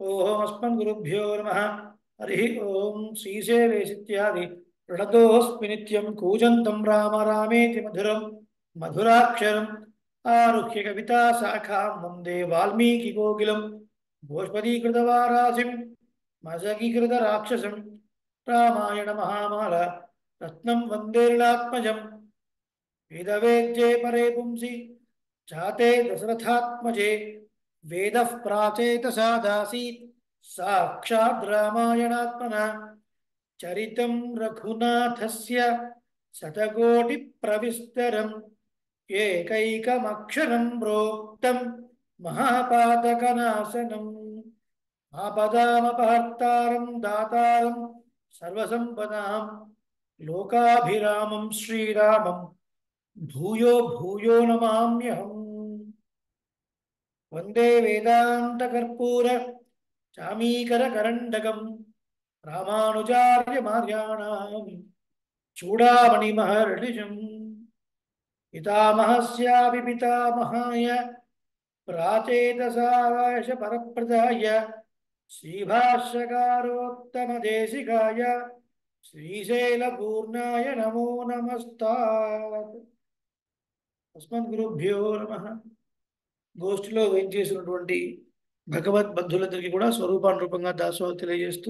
ओमस्मद्गुरुभ्यो नमः। हरि ओम श्रीशैलेशित्यादि प्रणतोऽस्मि नित्यं कूजन्तं राम रामेति मधुरं मधुराक्षरम् आरुह्य कविता शाखां वन्दे वाल्मीकिकोकिलं गोष्पदीकृतवारासिं मशकीकृतराक्षसं रामायणमहामाला रत्नं वन्दे लीलात्मजम् वेदवेद्ये परे पुंसि जाते दशरथात्मजे वेदः प्राचेतसादासीत् साक्षात् रामायणात्मना चरितं रघुनाथस्य शतकोटिप्रविस्तरम् एकैकमक्षरं प्रोक्तं महापातकनाशनम् आपदामपहर्तारं दातारं सर्वसम्पदां लोकाभिरामं श्रीरामं भूयो भूयो नमाम्यहम्। वन्दे वेदान्तकर्पूर चामीकरकरण्डकम् रामानुजार्यमार्याणाम् चूडामणिमहर्निशम् पितामहस्यापि पितामहाय प्राचेतसावाश परप्रदाय श्रीभाष्यकारोत्तमदेशिकाय श्रीशैलपूर्णाय नमो नमस्तात्। अस्मद्गुरुभ्यो नमः। గోష్ఠిలో వేయించేసినటువంటి భగవద్బంధులందరికీ కూడా స్వరూపానురూపంగా దాసోహం తెలియజేస్తూ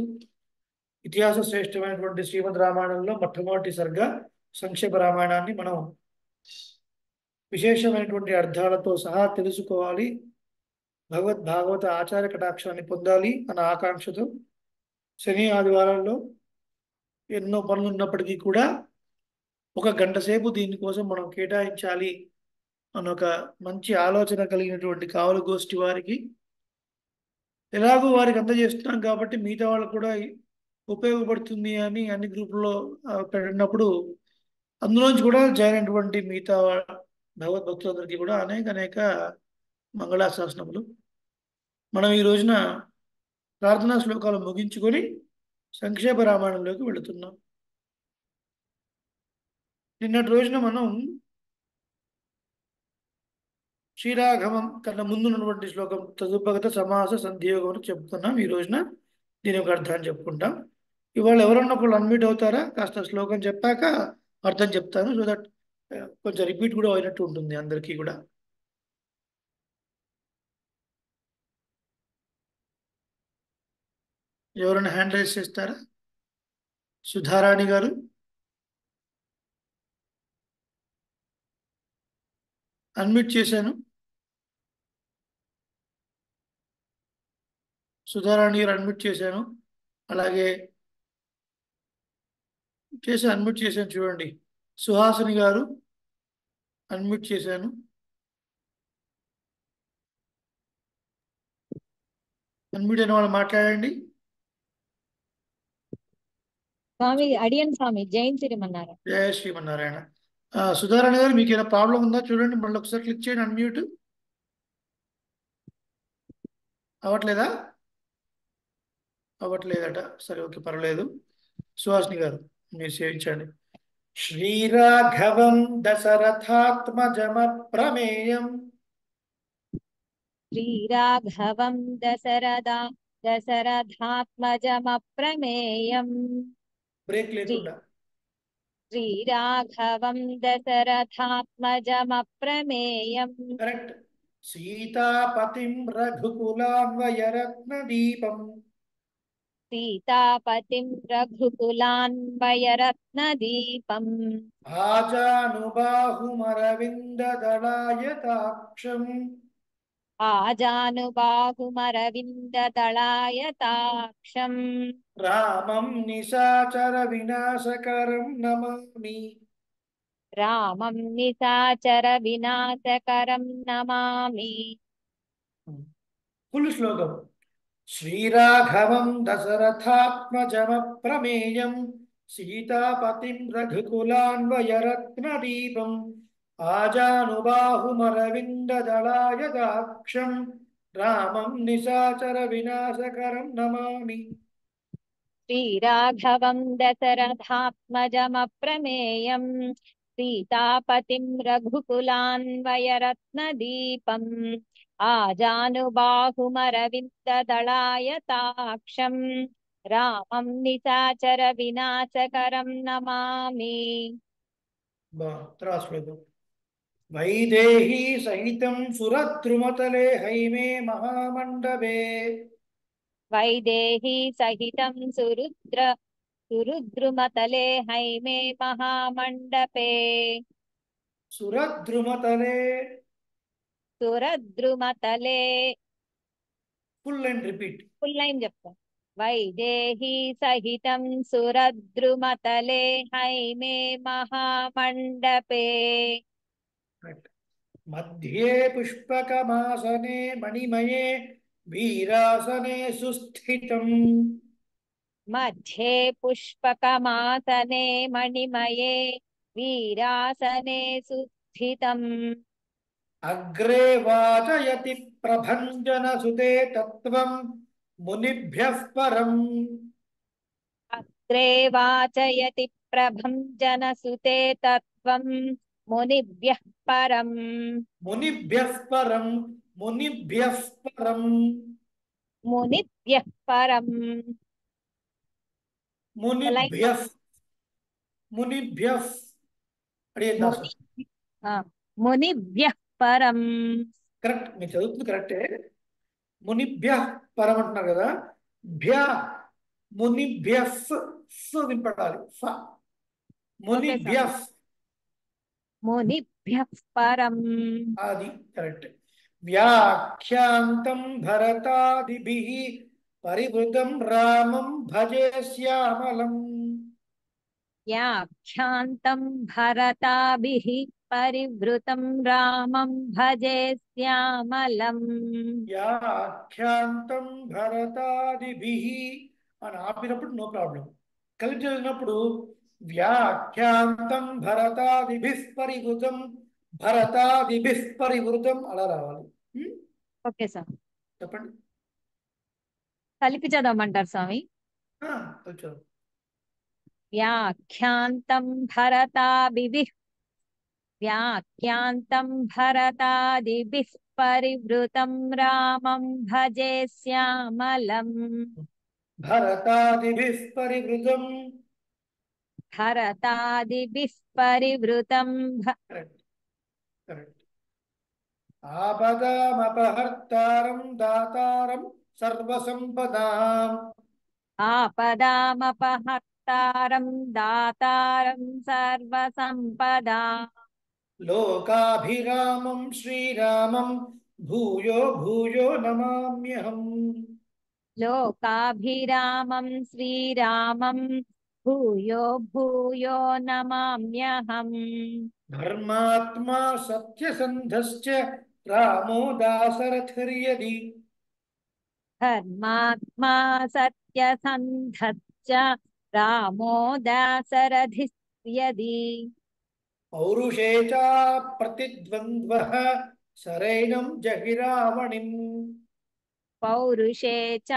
ఇతిహాస శ్రేష్టమైనటువంటి శ్రీమద్ రామాయణంలో మొట్టమొదటి సర్గ సంక్షేప రామాయణాన్ని మనం విశేషమైనటువంటి అర్థాలతో సహా తెలుసుకోవాలి, భాగవత ఆచార్య కటాక్షాన్ని పొందాలి అన్న ఆకాంక్షతో శని ఆదివారాల్లో ఎన్నో పనులు ఉన్నప్పటికీ కూడా ఒక గంట సేపు దీనికోసం మనం కేటాయించాలి అన్న ఒక మంచి ఆలోచన కలిగినటువంటి కావలి గోష్ఠి వారికి ఎలాగో వారికి అందజేస్తున్నాం కాబట్టి మిగతా వాళ్ళకు కూడా ఉపయోగపడుతుంది అని అన్ని గ్రూపుల్లో పెట్టినప్పుడు అందులోంచి కూడా జాయిన్ అయినటువంటి మిగతా భగవద్భక్తులందరికీ కూడా అనేక అనేక మంగళాశాసనములు. మనం ఈ రోజున ప్రార్థనా శ్లోకాలు ముగించుకొని సంక్షేప రామాయణంలోకి వెళుతున్నాం. నిన్నటి రోజున మనం శ్రీరాఘవం కన్నా ముందున్నటువంటి శ్లోకం తదుపగత సమాస సంధియోగం చెప్పుకున్నాం. ఈ రోజున దీని యొక్క అర్థాన్ని చెప్పుకుంటాం. ఇవాళ ఎవరన్నా ఒకళ్ళు అన్మ్యూట్ అవుతారా? కాస్త శ్లోకం చెప్పాక అర్థం చెప్తాను, సో దట్ కొంచెం రిపీట్ కూడా అయినట్టు ఉంటుంది అందరికీ కూడా. ఎవరైనా హ్యాండ్ రైజ్ చేస్తారా? సుధారాణి గారు. అన్మ్యూట్ చేశాను. సుధారాణి గారు అన్మ్యూట్ చేశాను. అలాగే అన్మ్యూట్ చేశాను, చూడండి. సుహాసిని గారు అన్మ్యూట్ చేశాను. అన్మ్యూట్ అయిన వాళ్ళు మాట్లాడండి. స్వామి అడియన్ స్వామి జైన్ శ్రీమన్నారాయణ. జయ శ్రీమన్నారాయణ. సుధారాణి గారు మీకు ఏమైనా ప్రాబ్లం ఉందా? చూడండి, మళ్ళీ ఒకసారి క్లిక్ చేయండి. అన్మ్యూట్ అవ్వట్లేదా? అవ్వట్లేదట. సరే, ఓకే, పర్వాలేదు. సుహాసిని గారు మీరు సేవించండి. శ్రీరాఘవం దశరథాత్మజమ ప్రమేయం శ్రీరాఘవం దశరథాత్మజమప్రమేయం. బ్రేక్ లేకుండా. శ్రీరాఘవం దశరథాత్మజమప్రమేయం. కరెక్ట్. సీతాపతిం రఘుకులాన్వయరత్నదీపం. సీతాపతిం రఘుకులాన్వయరత్నదీపం. ఆజానుబాహుమరవిందదళాయతాక్షం. ఆజానుబాహుమరవిందదళాయతాక్షం. రామం నిశాచర వినాశకరం నమామి. రామం నిశాచర వినాశకరం నమామి. ఫుల్ శ్లోకం. శ్రీరాఘవం దశరథాత్మజమప్రమేయం సీతాపతిం రఘుకులాన్వయరత్నదీపం ఆజానుబాహుమరవిందదళాయతాక్షం రామం నిశాచర వినాశకరం నమామి. శ్రీరాఘవం దశరథాత్మజమప్రమేయం సీతాపతిం రఘుకులాన్వయరత్నదీపం आजानुबाहुमरविन्ददलायताक्षं रामं निशाचर विनाशकरं नमामि। తర్వాత శ్లోకం వైదేహీ సహితం సురద్రుమతలే హైమే మహామండపే वैदेही सहितं सुरुद्रुमतले हैमे महामण्डपे సురద్రుమతలే सुरद्रुमतले full and repeat full line చెప్తా वैदेही सहितं सुरद्रुमतले हैमे महामण्डपे మధ్యే పుష్పకమాసనే మణిమయే వీరాసనే సుస్థితం मध्ये पुष्पकमासने मणिमये वीरासने सुस्थितम् అగ్రే వాచయతి ప్రభంజన సుతే తత్వం మునిభ్యః పరం अग्रे वाचयति प्रभञ्जनसुते तत्त्वं मुनिभ्यः परम् మునిభ్యః పరం మునిభ్యః పరం मुनिभ्यः परम् మునిభ్యః మునిభ్యః అడిగిందా సార్ मुनि मुनिभ्यः परम् కరెక్ట్ మీరు చదువుతుంది కరెక్టే మునిభ్యః పరం అంటున్నారు కదా భ్య మునిభ్యః వినపడాలి ఫ ఓకే సార్ మునిభ్యః मुनिभ्यः परम् అది కరెక్ట్ వ్యాఖ్యాంతం భరతాదిభిః పరివృతం రామం భజే శ్యామలం व्याख्यान्तं भरताभिः परिवृतं रामं भजे श्यामलम् వ్యాఖ్యాంతం భరతాదిభిః అని ఆపినప్పుడు నో ప్రాబ్లం కలిపి చదివినప్పుడు వ్యాఖ్యాంతం భరతాదిభిః పరివృతం అలా రావాలి ఓకే సార్ చెప్పండి కలిపి చదవమంటారు స్వామి కొంచెం व्याख्यान्तं भरतादिभिः परिवृतं रामं भजे श्यामलम् భరతాదిభిః పరివృతం भरतादिभिः परिवृतं కరెక్ట్ కరెక్ట్ ఆపదామపహర్తారం దాతారం సర్వసంపదాం आपदामपहर्तारं दातारं सर्वसम्पदा లోకాభిరామం శ్రీరామం భూయో భూయో నమామ్యహం लोकाभिरामं श्रीरामं भूयो भूयो नमाम्यहम् ధర్మాత్మా సత్యసంధశ్చ రామో దాశరథిర్యది धर्मात्मा सत्यसन्धश्च रामो दाशरथिर्यदि పౌరుషే చ ప్రతిద్వంద్వః సరైనం జహిరావణిం पौरुषे च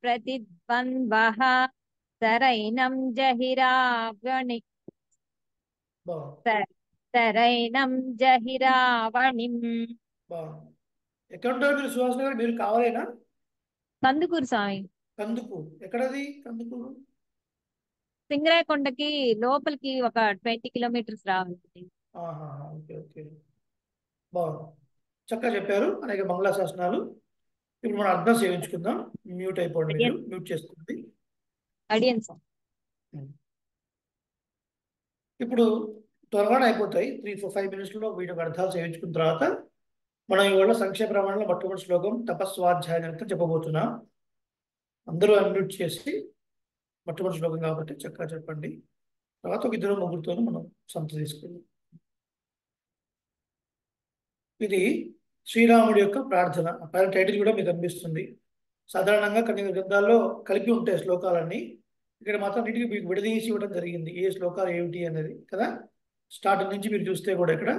प्रतिद्वन्द्वः सरैनं जहिरावणि బాగుంది सरैनं जहिरावणिम् బాగుంది ఎక్కడ ఉంటారు మీరు సుహాస్ గారు మీరు కావాలేనా కందుకూరు స్వామి కందుకు ఎక్కడది కందుకు సింగరాయకొండకి లోపలికి ఒక 20 కిలోమీటర్స్ రావాలి. ఆహా ఓకే ఓకే బాగుంది చక్కగా చెప్పారు అనేక మంగళ శాసనాలు ఇప్పుడు మనం అర్థం సేవించుకుందాం మ్యూట్ అయిపోండి మీరు మ్యూట్ చేసుకోండి అడియన్ సార్ ఇప్పుడు త్వరగానే అయిపోతాయి 3-5 మినిట్స్లో వీటికి అర్థాలు సేవించుకున్న తర్వాత మనం ఇవాళ సంక్షేమ ప్రమాణంలో మొట్టమొదటి శ్లోకం తపస్వాధ్యాయం అంతా చెప్పబోతున్నాం అందరూ అన్మ్యూట్ చేసి మొట్టమొదటి శ్లోకం కాబట్టి చక్కగా చెప్పండి తర్వాత ఒక ఇద్దరు ముగ్గురితో మనం సంత తీసుకుందాం ఇది శ్రీరాముడి యొక్క ప్రార్థన పైన టైటిల్ కూడా మీకు కనిపిస్తుంది సాధారణంగా కొన్ని గ్రంథాల్లో కలిపి ఉంటాయి శ్లోకాలన్నీ ఇక్కడ మాత్రం నీటికి మీకు విడదీసి ఇవ్వడం జరిగింది ఏ శ్లోకాలు ఏమిటి అనేది కదా స్టార్టింగ్ నుంచి మీరు చూస్తే కూడా ఇక్కడ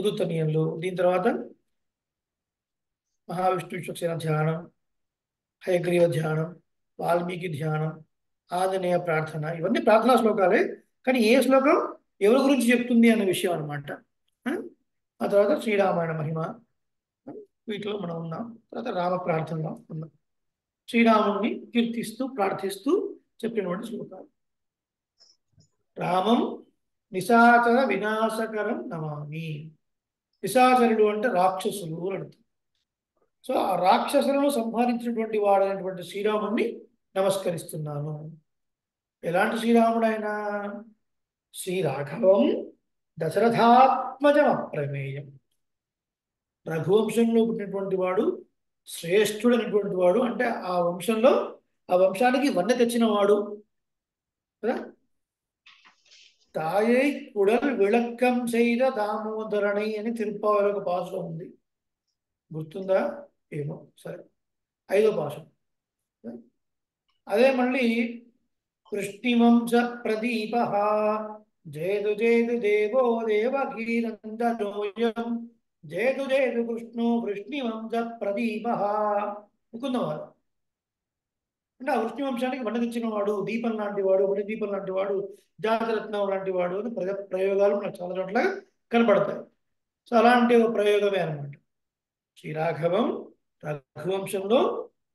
ఉదుత్తనీయంలో దీని తర్వాత మహావిష్ణు విశ్వక్సేన ధ్యానం హయగ్రీవ ధ్యానం వాల్మీకి ధ్యానం ఆంజనేయ ప్రార్థన ఇవన్నీ ప్రార్థనా శ్లోకాలే కానీ ఏ శ్లోకం ఎవరి గురించి చెప్తుంది అనే విషయం అనమాట ఆ తర్వాత శ్రీరామాయణ మహిమ వీటిలో మనం ఉన్నాం. తర్వాత రామ ప్రార్థనలో ఉన్నాం. శ్రీరాముడిని కీర్తిస్తూ ప్రార్థిస్తూ చెప్పినటువంటి శ్లోకాలు. రామం నిశాచర వినాశకరం నమామి. నిశాచరుడు అంటే రాక్షసులు అని అర్థం. సో ఆ రాక్షసులను సంహరించినటువంటి వాడైనటువంటి శ్రీరాముడిని నమస్కరిస్తున్నాను. ఎలాంటి శ్రీరాముడు ఆయన? శ్రీరాఘవం దశరథాత్మజం అప్రమేయం. రఘువంశంలో పుట్టినటువంటి వాడు, శ్రేష్ఠుడైనటువంటి వాడు, అంటే ఆ వంశంలో ఆ వంశానికి వన్నె తెచ్చిన వాడు కదా. తాయై కుడల్ విళక్కం செய்த దామోదరణి అని తిరుప్పావళి ఒక పాసులో ఉంది. గుర్తుందా? ఏమో, సరే. 5వ పాసు. అదే మళ్ళీ వృష్ణివంశ ప్రదీప జేదు జేదు దేవో దేవగీనందనోయం జేదు జేదు కృష్ణో వృష్ణివంశ ప్రదీప అనుకున్నవారు. అంటే ఆ వృష్ణి వంశానికి వండదిచ్చిన వాడు, దీపం లాంటి వాడు, వడి దీపం లాంటి వాడు, జాతరత్నం లాంటి వాడు అని ప్రయోగాలు మనకు చాలా చోట్ల కనబడతాయి. సో అలాంటి ఒక ప్రయోగమే అనమాట. శ్రీరాఘవం రఘువంశంలో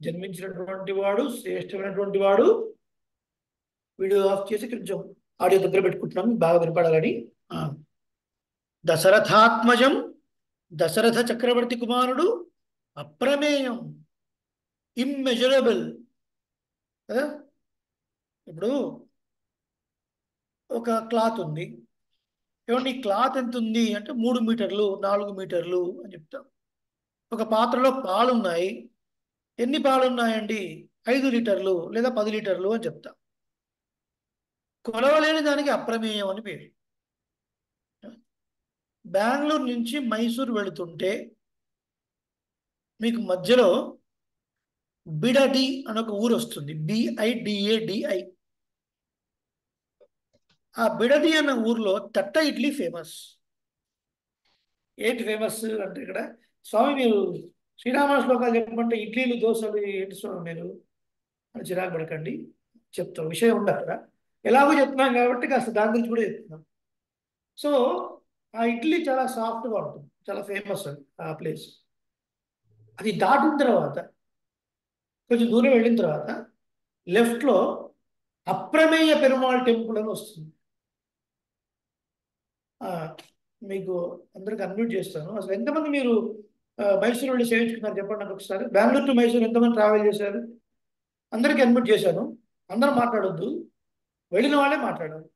జన్మించినటువంటి వాడు, శ్రేష్టమైనటువంటి వాడు. వీడియో ఆఫ్ చేసి కొంచెం ఆడియో దగ్గర పెట్టుకుంటున్నాం బాగా వినపడాలని. దశరథాత్మజం, దశరథ చక్రవర్తి కుమారుడు, అప్రమేయం, ఇమ్మెజరబుల్ కదా. ఇప్పుడు ఒక క్లాత్ ఉంది. ఏమంటే ఈ క్లాత్ ఎంత ఉంది అంటే 3 మీటర్లు 4 మీటర్లు అని చెప్తాం. ఒక పాత్రలో పాలు ఉన్నాయి. ఎన్ని పాలు ఉన్నాయండి? 5 లీటర్లు లేదా 10 లీటర్లు అని చెప్తాం. కొలవలేని దానికి అప్రమేయం అని పేరు. బెంగళూరు నుంచి మైసూర్ వెళుతుంటే మీకు మధ్యలో బిడడి అని ఒక ఊరు వస్తుంది. BIDADI. ఆ బిడది అన్న ఊర్లో తట్ట ఇడ్లీ ఫేమస్. ఏంటి ఫేమస్ అంటే ఇక్కడ స్వామి మీరు శ్రీరామ శ్లోకాలు చెప్పమంటే ఇడ్లీలు దోశలు ఏంటి స్వామి మీరు అని చిరాకు పడకండి, చెప్తాం. విషయం ఉంది అక్కడ. ఎలాగో చెప్తున్నాం కాబట్టి కాస్త దాని గురించి కూడా చెప్తున్నాం. సో ఆ ఇడ్లీ చాలా సాఫ్ట్గా ఉంటుంది, చాలా ఫేమస్ అది ఆ ప్లేస్. అది దాటిన తర్వాత కొంచెం దూరం వెళ్ళిన తర్వాత లెఫ్ట్లో అప్రమేయ పెరుమాళ్ టెంపుల్ అని వస్తుంది. మీకు అందరికి అన్మ్యూట్ చేస్తాను. అసలు ఎంతమంది మీరు మైసూరు వెళ్ళి సేవించుకున్నారు చెప్పండి నాకు ఒకసారి. బెంగళూరు టు మైసూరు ఎంతమంది ట్రావెల్ చేశారు? అందరికీ అన్మ్యూట్ చేశాను. అందరూ మాట్లాడొద్దు, వెళ్ళిన వాళ్ళే మాట్లాడారు.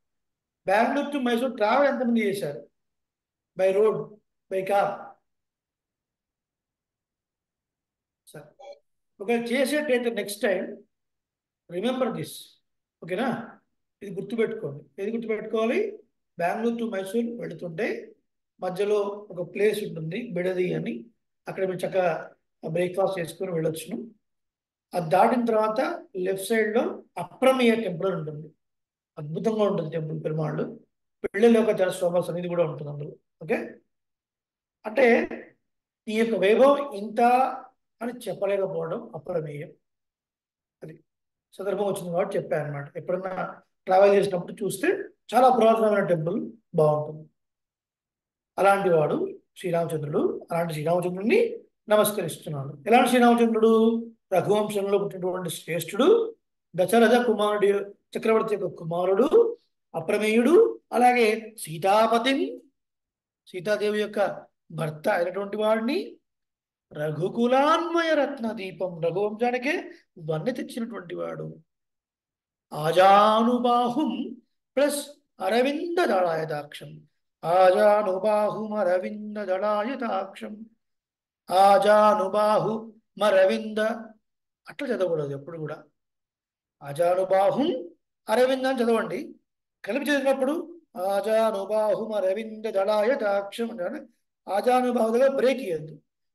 బెంగళూరు టు మైసూరు ట్రావెల్ ఎంతమంది చేశారు? By road, by car? సరే, ఒకవేళ చేసేటైతే నెక్స్ట్ టైం రిమెంబర్ దిస్, ఓకేనా? ఇది గుర్తుపెట్టుకోండి. ఏది గుర్తుపెట్టుకోవాలి? బెంగళూరు టు మైసూర్ వెళుతుంటే మధ్యలో ఒక ప్లేస్ ఉంటుంది బిడది అని. అక్కడ మీరు చక్కగా బ్రేక్ఫాస్ట్ చేసుకొని వెళ్ళొచ్చును. అది దాటిన తర్వాత లెఫ్ట్ సైడ్లో అప్రమేయ టెంపుల్ ఉంటుంది. అద్భుతంగా ఉంటుంది టెంపుల్ పెరుమాళ్ళు. పెళ్ళిలోక జలస్వామి సన్నిధి కూడా ఉంటుంది అందులో. ఓకే, అంటే ఈ యొక్క వైభవం ఇంత అని చెప్పలేకపోవడం అప్రమేయం. అది సందర్భం వచ్చింది కాబట్టి చెప్పాను అనమాట. ఎప్పుడన్నా ట్రావెల్ చేసినప్పుడు చూస్తే చాలా పురాతనమైన టెంపుల్, బాగుంటుంది. అలాంటి వాడు శ్రీరామచంద్రుడు. అలాంటి శ్రీరామచంద్రుడిని నమస్కరిస్తున్నాడు. ఎలాంటి శ్రీరామచంద్రుడు? రఘువంశంలో పుట్టినటువంటి శ్రేష్ఠుడు, దశరథ కుమారుడు, చక్రవర్తి యొక్క కుమారుడు, అప్రమేయుడు. అలాగే సీతాపతి, సీతాదేవి యొక్క భర్త అయినటువంటి వాడిని, రఘుకులాన్వయ రత్న దీపం, రఘువంశానికే వన్నె తెచ్చినటువంటి వాడు. ఆజానుబాహుం ప్లస్ అరవింద దళాయతాక్షం. ఆజానుబాహుం అరవింద దళాయతాక్షం. ఆజానుబాహుమరవింద అట్లా చదవకూడదు ఎప్పుడు కూడా. ఆజానుబాహుం అరవింద అని చదవండి. కలిపి చదివినప్పుడు ఆజానుబాహుమరవింద దళాయతాక్షం అంటే ఆజానుబాహు దగ్గర బ్రేక్ ఇవ్వద్దు,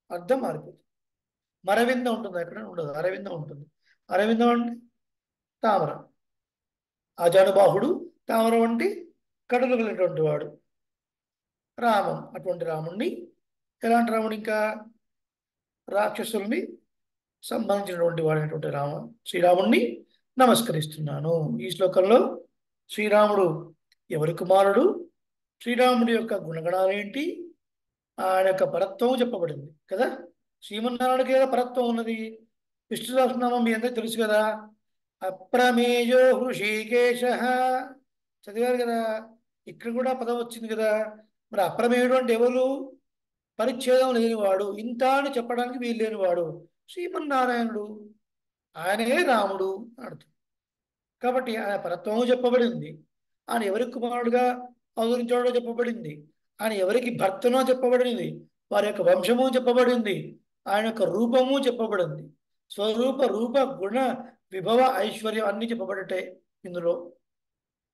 అర్థం మారిపోతుంది. మరవింద ఉంటుంది, ఎక్కడ ఉండదు, అరవింద ఉంటుంది. అరవిందం అంటే తామర. ఆజానుబాహుడు తామర వంటి కడులు కలిగినటువంటి వాడు. రామం, అటువంటి రాముణ్ణి. ఎలాంటి రాముడు? ఇంకా రాక్షసుల్ని సంబంధించినటువంటి వాడైనటువంటి శ్రీరాముణ్ణి నమస్కరిస్తున్నాను. ఈ శ్లోకంలో శ్రీరాముడు ఎవరి కుమారుడు, శ్రీరాముడి యొక్క గుణగణాలు ఏంటి, ఆయన యొక్క పరత్వం చెప్పబడింది కదా. శ్రీమన్నారాయణకే పరత్వం ఉన్నది. విష్ణు సహస్రనామం మీ అందరికీ తెలుసు కదా. అప్రమేయో హృషీకేశ చదివారు కదా. ఇక్కడ కూడా పదం వచ్చింది కదా. మరి అప్రమేయుడు అంటే ఎవరు? పరిచ్ఛేదం లేనివాడు, ఇంత అని చెప్పడానికి వీలు లేనివాడు శ్రీమన్నారాయణుడు. ఆయనే రాముడు అని అర్థం. కాబట్టి ఆయన పరత్వము చెప్పబడింది. ఆయన ఎవరికి కుమారుడుగా అవతరించాడో చెప్పబడింది. ఆయన ఎవరికి భర్తనో చెప్పబడింది. వారి యొక్క వంశము చెప్పబడింది. ఆయన యొక్క రూపము చెప్పబడింది. స్వరూప రూప గుణ విభవ ఐశ్వర్యం అన్ని చెప్పబడటే ఇందులో.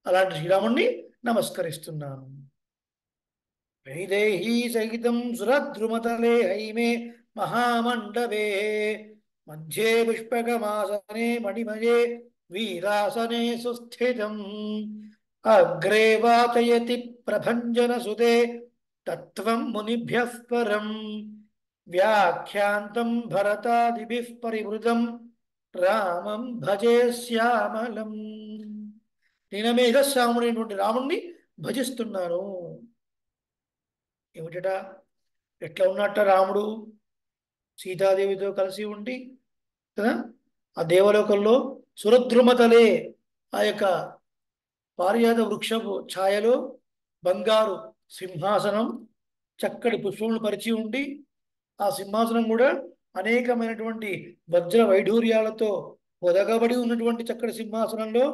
అలాంటి శ్రీరాముణ్ణి నమస్కరిస్తున్నాను. వైదేహీ సహితం సురద్రుమతలే హైమే మహామండపే మధ్యే పుష్పకమాసనే మణిమయే వీరాసనే సుస్థితం అగ్రే వాచయతి ప్రభంజన సుతే తత్వం మునిభ్యః పరం వ్యాఖ్యాంతం భరతాదిభిః పరివృతం రామం భజే శ్యామలం. నీలమేఘశ్యాముడైనటువంటి రాముణ్ణి భజిస్తున్నాను. ఏమిటట? ఎట్లా ఉన్నట్ట రాముడు? సీతాదేవితో కలిసి ఉండి కదా, ఆ దేవలోకంలో సురద్రుమతలే, ఆ యొక్క పారిజాత వృక్షపు ఛాయలో బంగారు సింహాసనం, చక్కటి పుష్పములు పరిచి ఉండి, ఆ సింహాసనం కూడా అనేకమైనటువంటి వజ్ర వైఢూర్యాలతో పొదగబడి ఉన్నటువంటి చక్కటి సింహాసనంలో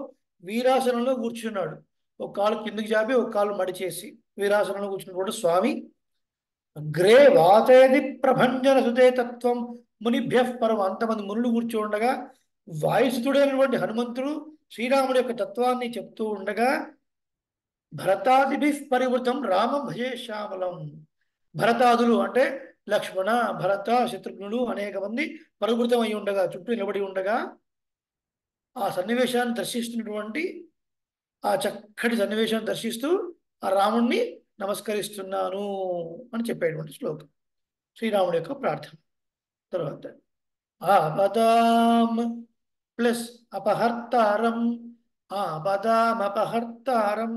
వీరాసనంలో కూర్చున్నాడు. ఒక కాలు కిందికి చాపి ఒక కాలు మడిచేసి వీరాసనంలో కూర్చున్నటువంటి స్వామి. అగ్రే వాతయది ప్రభంజన సుతే తత్వం మునిభ్యః పరం. అంతమంది మునులు కూర్చో ఉండగా వాయుసుతుడైనటువంటి హనుమంతుడు శ్రీరాముడి యొక్క తత్వాన్ని చెప్తూ ఉండగా భరతాదిభిః పరివృతం రామం భజే శ్యామలం. భరతాదులు అంటే లక్ష్మణ, భరత, శత్రుఘ్నులు అనేక మంది పరివృతం అయి ఉండగా, చుట్టూ నిలబడి ఉండగా ఆ సన్నివేశాన్ని దర్శిస్తున్నటువంటి, ఆ చక్కటి సన్నివేశాన్ని దర్శిస్తూ ఆ రాముణ్ణి నమస్కరిస్తున్నాను అని చెప్పేటువంటి శ్లోకం శ్రీరాముడి యొక్క ప్రార్థన. తర్వాత ఆపదాం ప్లస్ అపహర్తారం, ఆపదామపహర్తారం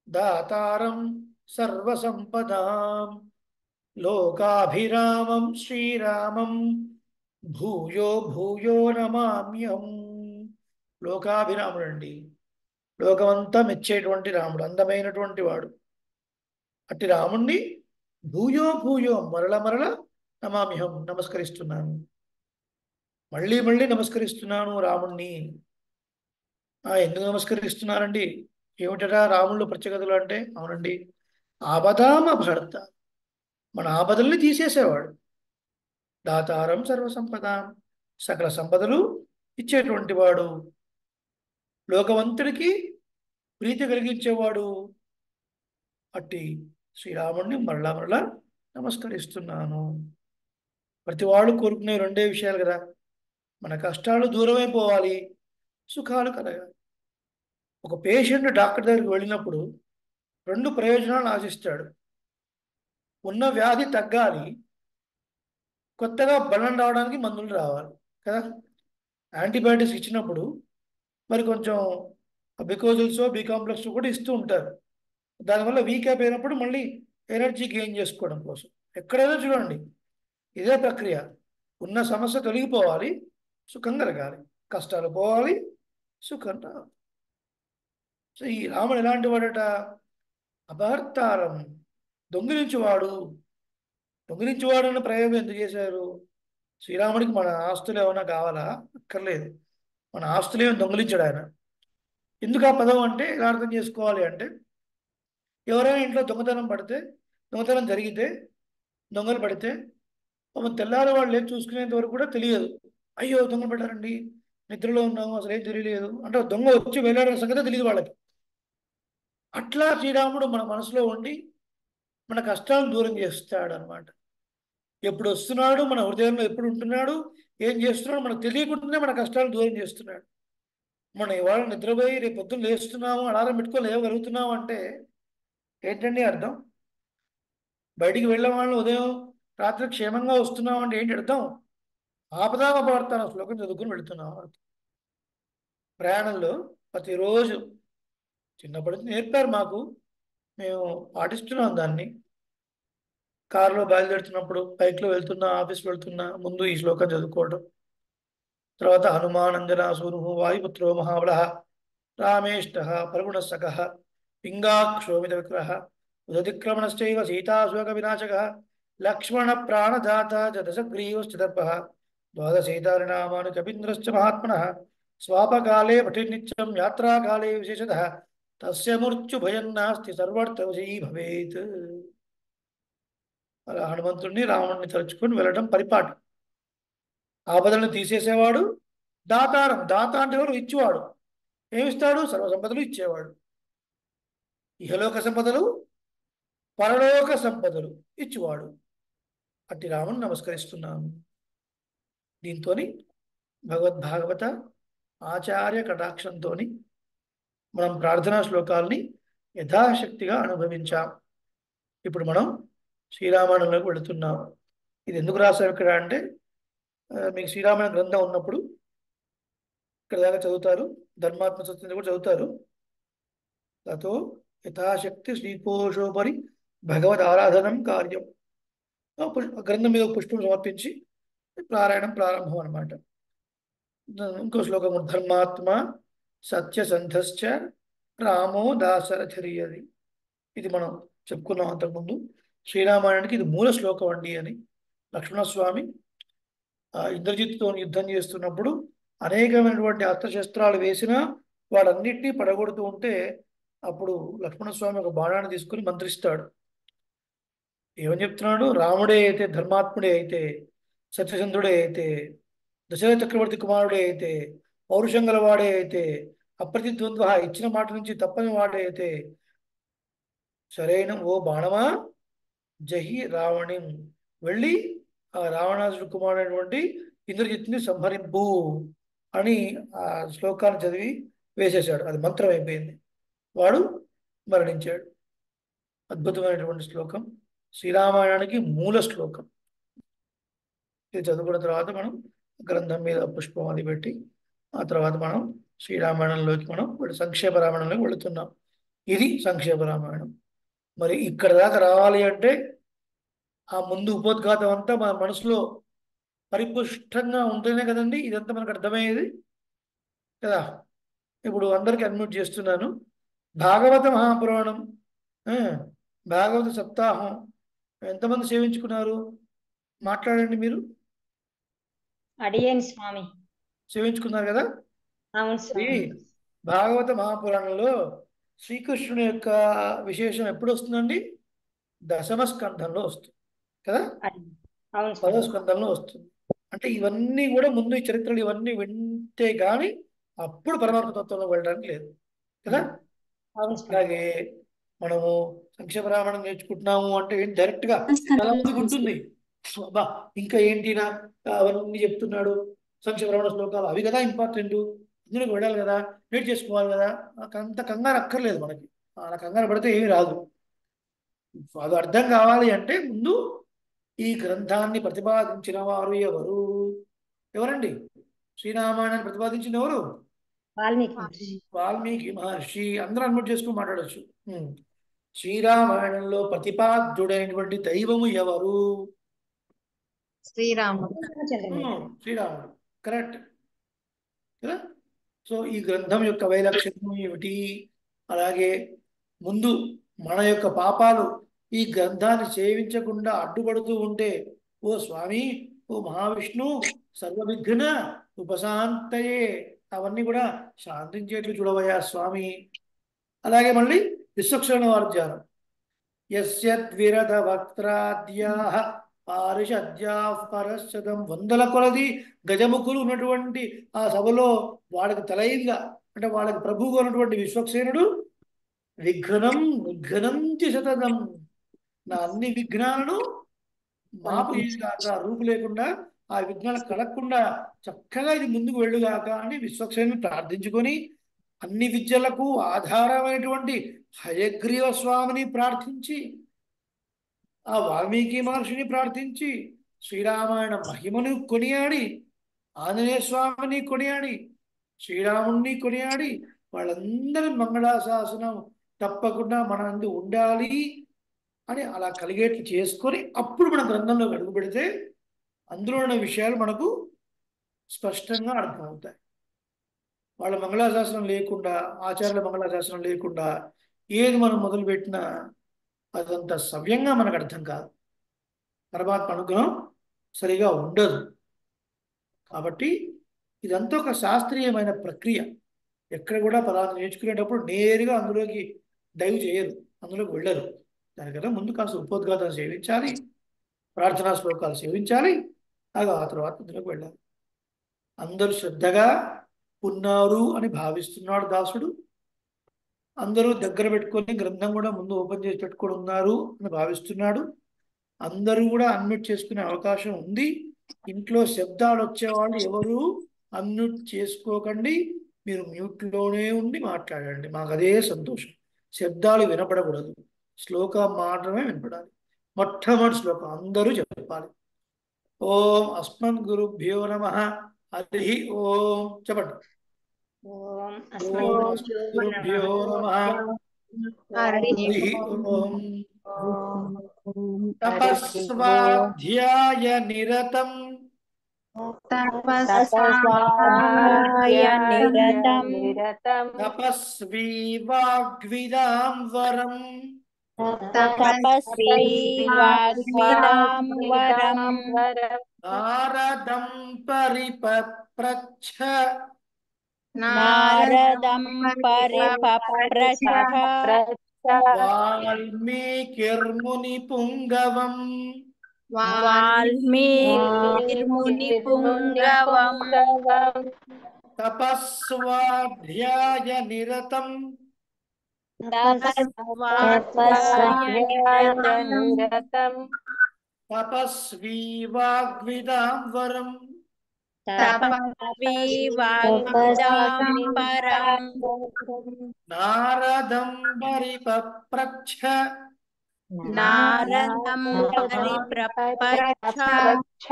దాతారం సర్వసంపదాం లోకాభిరామం శ్రీరామం భూయో భూయో నమామ్యం. లోకాభిరాముడు అండి, లోకమంతా మెచ్చేటువంటి రాముడు, అందమైనటువంటి వాడు. అట్టి రాముణ్ణి భూయో భూయో మరల మరల నమామ్యహం నమస్కరిస్తున్నాను. మళ్ళీ మళ్ళీ నమస్కరిస్తున్నాను రాముణ్ణి. ఎందుకు నమస్కరిస్తున్నారండి? ఏమిటరా రాముళ్ళు ప్రత్యేకతలు అంటే? అవునండి, ఆపదామ భర్త, మన ఆపదల్ని తీసేసేవాడు. దాతారం సర్వసంపదాం, సకల సంపదలు ఇచ్చేటువంటి వాడు. లోకవంతుడికి ప్రీతి కలిగించేవాడు. అట్టి శ్రీరాముడిని మరలా మరలా నమస్కరిస్తున్నాను. ప్రతి వాళ్ళు కోరుకునే రెండే విషయాలు కదా. మన కష్టాలు దూరమైపోవాలి, సుఖాలు కలగాలి. ఒక పేషెంట్ డాక్టర్ దగ్గరికి వెళ్ళినప్పుడు రెండు ప్రయోజనాలు ఆశిస్తాడు. ఉన్న వ్యాధి తగ్గాలి, కొత్తగా బలం రావడానికి మందులు రావాలి కదా. యాంటీబయాటిక్స్ ఇచ్చినప్పుడు మరి కొంచెం బికోజిల్సో బి కాంప్లెక్స్ కూడా ఇస్తూ ఉంటారు. దానివల్ల వీక్ అయిపోయినప్పుడు మళ్ళీ ఎనర్జీ గెయిన్ చేసుకోవడం కోసం. ఎక్కడైనా చూడండి ఇదే ప్రక్రియ. ఉన్న సమస్య తొలగిపోవాలి, సుఖం కలగాలి. కష్టాలు పోవాలి, సుఖం రావాలి. సో ఈ రాముడు ఎలాంటి వాడట? అపహర్తారం, దొంగిలించువాడు. దొంగిలించువాడు అన్న ప్రయోగం ఎందుకు చేశారు? శ్రీరాముడికి మన ఆస్తులు ఏమైనా కావాలా? అక్కర్లేదు. మన ఆస్తులు ఏమైనా దొంగిలించాడు ఆయన. ఎందుకు ఆ పదం అంటే ఎలా అర్థం చేసుకోవాలి అంటే, ఎవరైనా ఇంట్లో దొంగతనం జరిగితే, దొంగలు పడితే తెల్లారి వాళ్ళు ఏం చూసుకునేంత వరకు కూడా తెలియదు. అయ్యో దొంగలు పడ్డారండి, నిద్రలో ఉన్నాము, అసలు ఏం తెలియలేదు అంటే దొంగ వచ్చి వెళ్ళాడన్న సంగతి తెలియదు వాళ్ళకి. అట్లా శ్రీరాముడు మన మనసులో ఉండి మన కష్టాలను దూరం చేస్తాడు అనమాట. ఎప్పుడు వస్తున్నాడు, మన హృదయంలో ఎప్పుడు ఉంటున్నాడు, ఏం చేస్తున్నాడు మనకు తెలియకుండానే మన కష్టాలను దూరం చేస్తున్నాడు. మనం ఇవాళ నిద్రపోయి రేపు పొద్దున్న లేస్తున్నాము, అలారం పెట్టుకొని లేవగలుగుతున్నాము అంటే ఏంటండి అర్థం? బయటికి వెళ్ళే వాళ్ళు ఉదయం రాత్రి క్షేమంగా వస్తున్నాం అంటే ఏంటి అర్థం? ఆపదామపడతాను శ్లోకం చదువుకుని వెళుతున్నాం. ప్రయాణంలో ప్రతిరోజు చిన్నప్పటి నుంచి నేర్పారు మాకు, మేము పాటిస్తున్నాం దాన్ని. కారులో బయలుదేరుతున్నప్పుడు, బైక్లో వెళ్తున్నా, ఆఫీస్ వెళ్తున్నా ముందు ఈ శ్లోకం చదువుకోవడం. తర్వాత హనుమానంజనాసూను వాయుపుత్రో మహాబల రామేష్ట ఫల్గుణసక పింగాక్షోమిత విగ్రహ ఉదతిక్రమణశ్చైవ సీతాశోక వినాశక లక్ష్మణ ప్రాణదాత చ దశగ్రీవశ్చ ద్వాదశీతారినామాని కపీంద్రశ్చ మహాత్మనః స్వాపకాలే పఠిర్నిత్యం యాత్రాకాలే విశేషతః తస్య మృత్యుభయం నాస్తి సర్వర్థవిజయీ భవేత్. అలా హనుమంతుడిని రావణుని తలుచుకొని వెళ్ళడం పరిపాటి. ఆపదలను తీసేసేవాడు దాతారం. దాత అంటే ఎవరు? ఇచ్చేవాడు. ఏమిస్తాడు? సర్వ సంపదలు ఇచ్చేవాడు. ఇహలోక సంపదలు, పరలోక సంపదలు ఇచ్చేవాడు. అట్టి రాముని నమస్కరిస్తున్నాను. దీంతో భగవద్భాగవత ఆచార్య కటాక్షంతో మనం ప్రార్థనా శ్లోకాలని యథాశక్తిగా అనుభవించాం. ఇప్పుడు మనం శ్రీరామాయణంలోకి వెళుతున్నాం. ఇది ఎందుకు రాశాం ఇక్కడ అంటే, మీకు శ్రీరామాయణ గ్రంథం ఉన్నప్పుడు ఇక్కడ దాకా చదువుతారు, ధర్మాత్మ సత్యం కూడా చదువుతారు. తతో యథాశక్తి శ్రీకోశోపరి భగవద్ ఆరాధనం కార్యం. గ్రంథం మీద పుష్పం సమర్పించి పారాయణం ప్రారంభం అన్నమాట. ఇంకో శ్లోకం, ధర్మాత్మ సత్యసంధశ్చ రామో దాశరథిరియది. ఇది మనం చెప్పుకున్నాం అంతకుముందు. శ్రీరామాయణానికి ఇది మూల శ్లోకం అండి అని. లక్ష్మణస్వామి ఇంద్రజిత్తుతో యుద్ధం చేస్తున్నప్పుడు అనేకమైనటువంటి అస్త్రశస్త్రాలు వేసినా వాడన్నిటినీ పడగొడుతూ ఉంటే అప్పుడు లక్ష్మణస్వామి ఒక బాణాన్ని తీసుకుని మంత్రిస్తాడు. ఏమని చెప్తున్నాడు? రాముడే అయితే, ధర్మాత్ముడే అయితే, సత్యచంద్రుడే అయితే, దశరథ చక్రవర్తి కుమారుడే అయితే, పౌరుషం గలవాడే అయితే, అప్రతిద్వంద్వ ఇచ్చిన మాట నుంచి తప్పని వాడే అయితే, సరైన ఓ బాణమా జహి రావణి, వెళ్ళి ఆ రావణాసుడు కుమారుడైనటువంటి ఇంద్రజిత్తుని సంహరింపు అని ఆ శ్లోకాన్ని చదివి వేసేశాడు. అది మంత్రం అయిపోయింది. వాడు మరణించాడు. అద్భుతమైనటువంటి శ్లోకం, శ్రీరామాయణానికి మూల శ్లోకం. ఇది చదువుకున్న తర్వాత మనం గ్రంథం మీద పుష్పం అది పెట్టి ఆ తర్వాత మనం శ్రీరామాయణంలోకి మనం సంక్షేప రామాయణంలోకి వెళుతున్నాం. ఇది సంక్షేప రామాయణం. మరి ఇక్కడ దాకా రావాలి అంటే ఆ ముందు ఉపోద్ఘాతం అంతా మన మనసులో పరిపుష్టంగా ఉంటేనే కదండి ఇదంతా మనకు అర్థమయ్యేది కదా. ఇప్పుడు అందరికీ అన్మ్యూట్ చేస్తున్నాను. భాగవత మహాపురాణం, ఆ, భాగవత సప్తాహం ఎంతమంది సేవించుకున్నారు? మాట్లాడండి మీరు. అడియన్ స్వామి. సేవించుకున్నారు కదా. అవును స్వామి. భాగవత మహాపురాణంలో శ్రీకృష్ణుని యొక్క విశేషం ఎప్పుడు వస్తుందండి? దశమ స్కంధంలో వస్తుంది కదా. అవును 10వ స్వామి. స్కంధంలో వస్తుంది. అంటే ఇవన్నీ కూడా ముందు ఈ చరిత్రలు ఇవన్నీ వింటే గాని అప్పుడు పరమాత్మ తత్వంలో వెళ్ళడానికి లేదు కదా. అవును స్వామి. అలాగే మనము సంక్షేమ రామాయణం నేర్చుకుంటున్నాము అంటే డైరెక్ట్ గా చాలా మందికి ఉంటుంది, అబ్బా ఇంకా ఏంటినా అవన్నీ చెప్తున్నాడు, సంక్షేమ రామాయణ శ్లోకాలు అవి కదా ఇంపార్టెంట్, ఇందులోకి వెళ్ళాలి కదా, నేర్చేసుకోవాలి కదా. అంత కంగారు అక్కర్లేదు మనకి. అలా కంగారు పడితే ఏమీ రాదు. అది అర్థం కావాలి అంటే ముందు ఈ గ్రంథాన్ని ప్రతిపాదించిన వారు ఎవరు? ఎవరండి? శ్రీరామాయణాన్ని ప్రతిపాదించిన ఎవరు? వాల్మీకి. వాల్మీకి మహర్షి. అందరూ అన్మ్యూట్ చేసుకుని మాట్లాడచ్చు. శ్రీరామాయణంలో ప్రతిపాద్యుడైనటువంటి దైవము ఎవరు? శ్రీరాముడు. శ్రీరాముడు. కరెక్ట్ కదా. సో ఈ గ్రంథం యొక్క వైలక్షణ్యం ఏమిటి? అలాగే ముందు మన యొక్క పాపాలు ఈ గ్రంథాన్ని సేవించకుండా అడ్డుపడుతూ ఉంటే, ఓ స్వామి, ఓ మహావిష్ణు, సర్వవిఘ్న ఉపశాంతయే, అవన్నీ కూడా శాంతించేట్లు చూడవయ్యా స్వామి. అలాగే మళ్ళీ విశ్వక్షణ వార్ధ్యానం, యస్యద్విరధ వక్త్రాద్యాః పారిషద్యాః పరశతం, వందల కొలది గజముఖులు ఉన్నటువంటి ఆ సభలో వాళ్ళకి తలైదుగా అంటే వాళ్ళకి ప్రభువుగా ఉన్నటువంటి విశ్వక్సేనుడు విఘ్నం విఘ్నంతి శతదం, నా అన్ని విఘ్నాలను మాపు కాక, రూపు లేకుండా ఆ విఘ్నాలు కలగకుండా చక్కగా ఇది ముందుకు వెళ్ళుగాక అని విశ్వక్సేనుని ప్రార్థించుకొని అన్ని విద్యలకు ఆధారమైనటువంటి హయగ్రీవ స్వామిని ప్రార్థించి ఆ వాల్మీకి మహర్షిని ప్రార్థించి శ్రీరామాయణ మహిమను కొనియాడి ఆంజనేయ స్వామిని కొనియాడి శ్రీరాముణ్ణి కొనియాడి వాళ్ళందరి మంగళాశాసనం తప్పకుండా మన నందు ఉండాలి అని అలా కలిగేట్లు చేసుకొని అప్పుడు మన గ్రంథంలో అడుగు పెడితే అందులో ఉన్న విషయాలు మనకు స్పష్టంగా అర్థమవుతాయి. వాళ్ళ మంగళాశాసనం లేకుండా, ఆచార్యుల మంగళాశాసనం లేకుండా ఏది మనం మొదలుపెట్టినా అదంత సవ్యంగా మనకు అర్థం కాదు. పరమాత్మ అనుగ్రహం సరిగా ఉండదు. కాబట్టి ఇదంతా ఒక శాస్త్రీయమైన ప్రక్రియ. ఎక్కడ కూడా పదార్థం నేర్చుకునేటప్పుడు నేరుగా అందులోకి డైవ్ చేయరు, అందులోకి వెళ్ళరు. దానికన్నా ముందు కాస్త ఉపోద్ఘాతం సేవించాలి, ప్రార్థనా శ్లోకాలు సేవించాలి, ఆ తర్వాత అందులోకి వెళ్ళాలి. అందరూ శ్రద్ధగా ఉన్నారు అని భావిస్తున్నాడు దాసుడు. అందరూ దగ్గర పెట్టుకొని గ్రంథం కూడా ముందు ఓపెన్ చేసి పెట్టుకొని ఉన్నారు అని భావిస్తున్నాడు. అందరూ కూడా అన్మ్యూట్ చేసుకునే అవకాశం ఉంది. ఇంట్లో శబ్దాలు వచ్చేవాళ్ళు ఎవరు అన్మ్యూట్ చేసుకోకండి, మీరు మ్యూట్లోనే ఉండి మాట్లాడండి. మాకు అదే సంతోషం. శబ్దాలు వినపడకూడదు, శ్లోకం మాత్రమే వినపడాలి. మొట్టమొదటి శ్లోకం అందరూ చెప్పాలి. ఓం అస్మన్ గురుభ్యో నమః. హరి ఓం చెప్పండి. ఓం ఓం అస్మద్గురుభ్యో అస్మద్గురుభ్యో నమః. నమః. హరి హరి ఓం. ఓం. తపస్వాధ్యాయ నిరతం తపస్వాయ నిరతం తపస్వీ వాగ్విదాం వరం తపస్వీ వాగ్విదాం వరం నారదం పరిపప్రచ్ఛ నారదం పరిపప్రచ్ఛ వాల్మీకిర్ముని పుంగవం వాల్మీకిర్ముని పుంగవం తపస్వాధ్యాయ నిరతం తపస్వాధ్యాయ నిరతం తపస్వీ వాగ్విదాం వరం తపస్వీ వాగ్విదాం పరం నారదం పరిపప్రచ్ఛ నారదం పరిప్రపచ్చ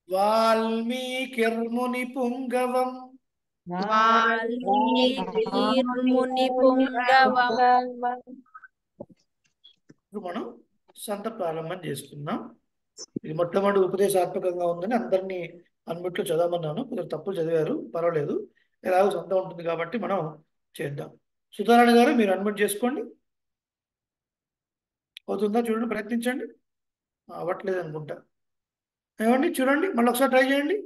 వాల్మీకిర్ముని పుంగవం వాల్మీకిర్ముని పుంగవం. ఇప్పుడు మనం సంత ప్రారంభం చేసుకుందాం. ఇది మొట్టమొదటి ఉపదేశాత్మకంగా ఉందని అందరినీ అన్నిట్లో చదవమన్నాను. కొందరు తప్పులు చదివారు, పర్వాలేదు. ఎలాగో సొంత ఉంటుంది కాబట్టి మనం చేద్దాం. సుధారాయణ గారు మీరు అన్మిట్ చేసుకోండి. అవుతుందా చూడండి, ప్రయత్నించండి. అవ్వట్లేదు అనుకుంటా. ఏమండి చూడండి, మళ్ళీ ఒకసారి ట్రై చేయండి.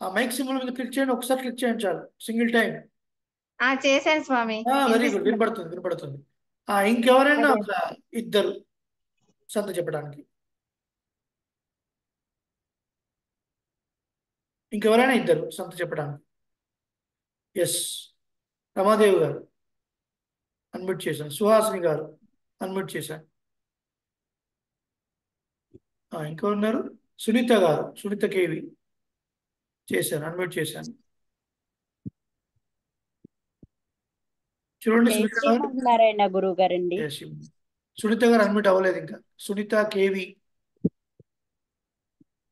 ఆ మైక్ సింబల్ మీద క్లిక్ చేయండి, ఒకసారి క్లిక్ చేయండి చాలు, సింగిల్ టైం. చేశాను స్వామి. వెరీ గుడ్, వినపడుతుంది వినపడుతుంది. ఇంకెవరైనా ఒక ఇద్దరు సంత చెప్పడానికి, ఇంకెవరైనా ఇద్దరు సంత చెప్పడానికి. ఎస్, రమాదేవి గారు అన్మ్యూట్ చేశాను. సుహాసిని గారు అన్మ్యూట్ చేశాను. ఇంకెవరున్నారు? సునీత గారు, సునీత కేవి చేశాను, అన్మ్యూట్ చేశాను. చూడండి సునీత గారు. నారాయణ గురువు గారండి. Yes, సునీత గారు అన్మ్యూట్ అవ్వలేదు ఇంకా. సునీత కేవి.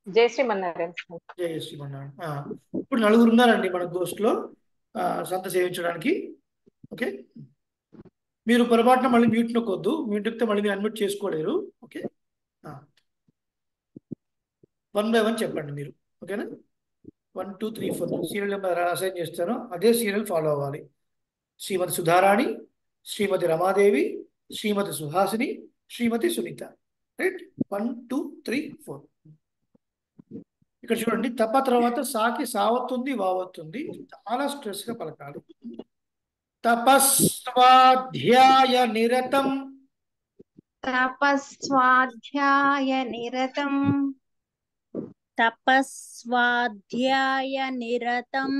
జై శ్రీమన్నారాయణ. జై శ్రీమన్నారాయణ. ఇప్పుడు నలుగురు ఉన్నారండి మన గోష్ఠిలో సంత సేవించడానికి. ఓకే, మీరు పొరపాటున మళ్ళీ మ్యూట్ నొక్కొద్దు. మ్యూట్ నొక్కితే మళ్ళీ మీరు అన్మ్యూట్ చేసుకోలేరు. ఓకే, 1 by 1 చెప్పండి మీరు. ఓకేనా? 1 2 3 4 సీరియల్ నెంబర్ అసైన్ చేస్తాను, అదే సీరియల్ ఫాలో అవ్వాలి. శ్రీమతి సుధారాణి, శ్రీమతి రమాదేవి, శ్రీమతి సుహాసిని, శ్రీమతి సునీత. రైట్? 1 2 3 4. ఇక్కడ చూడండి, తప తర్వాత సాకి సావత్తుంది, వావత్తుంది. చాలా స్ట్రెస్ గా పలకాలి. తపస్వాధ్యాయ నిరతం తపస్వాధ్యాయ నిరతం తపస్వాధ్యాయ నిరతం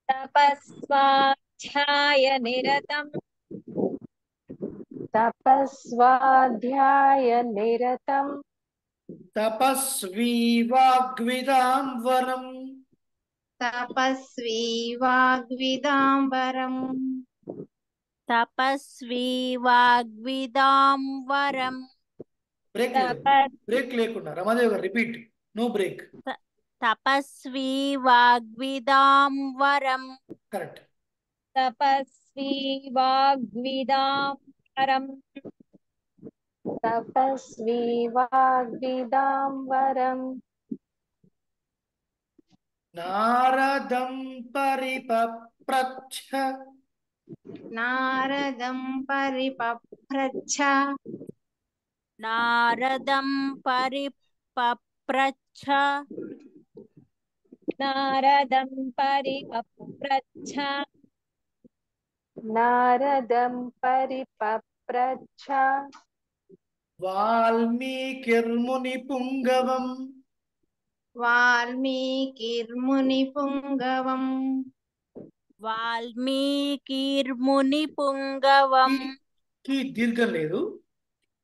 తపస్వాధ్యాయ నిరతం తపస్వాధ్యాయ నిరతం తపస్వీ వాగ్విదాం వరం తపస్వీ వాగ్విదాంబరం తపస్వీ వాగ్విదాం వరం బ్రేక్ లేకుండా. రమాదేవి గారు రిపీట్, నో బ్రేక్. తపస్వీ వాగ్విదాం వరం కరెక్ట్. తపస్వీ వాగ్విదాం వరం తపస్వి వాగ్విదాం వరం నారదం పరిపప్రచ్ఛ నారదం పరిపప్రచ్ఛ నారదం పరిపప్రచ్ఛ నారదం పరిపప్రచ్ఛ నారదం పరిపప్రచ్ఛ వాల్మీకిర్ముని పుంగవం వాల్మీకిర్ముని పుంగవం వాల్మీకిర్ముని పుంగవం కి దీర్ఘం లేదు.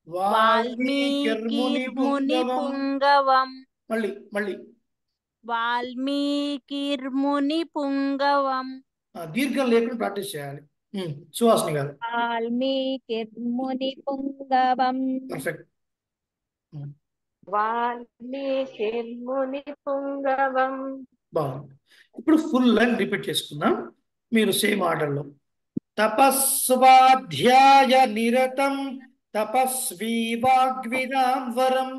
వాల్మీకిర్ముని పుంగవం మళ్ళీ వాల్మీకిర్ముని పుంగవం దీర్ఘం లేకుండా ప్రాక్టీస్ చేయాలి. సుహాసిని గారు వాల్మీకిర్ముని పుంగవం పర్ఫెక్ట్. వాల్మీకిర్ముని పుంగవం. బాగుంది. ఇప్పుడు ఫుల్ లైన్ రిపీట్ చేసుకుందాం. మీరు సేమ్ ఆర్డర్లో. తపస్వాధ్యాయ నిరతం తపస్వీ వాగ్విదాం వరం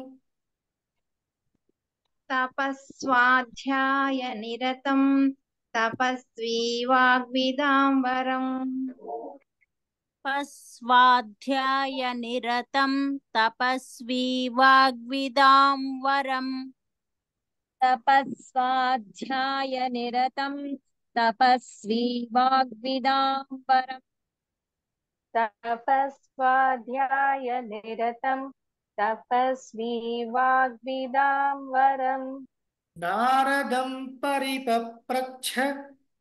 తపస్వాధ్యాయ నిరతం తపస్వీ వాగ్విదాంబరం స్వాధ్యాయ నిరతం తపస్వీ వాగ్విదాం వరం తపస్వాధ్యాయ నిరతం తపస్వీ వాగ్విదాంబరం తపస్వాధ్యాయ నిరతం తపస్వి వాగ్విదాం వరం నారదం పరిపప్రచ్ఛ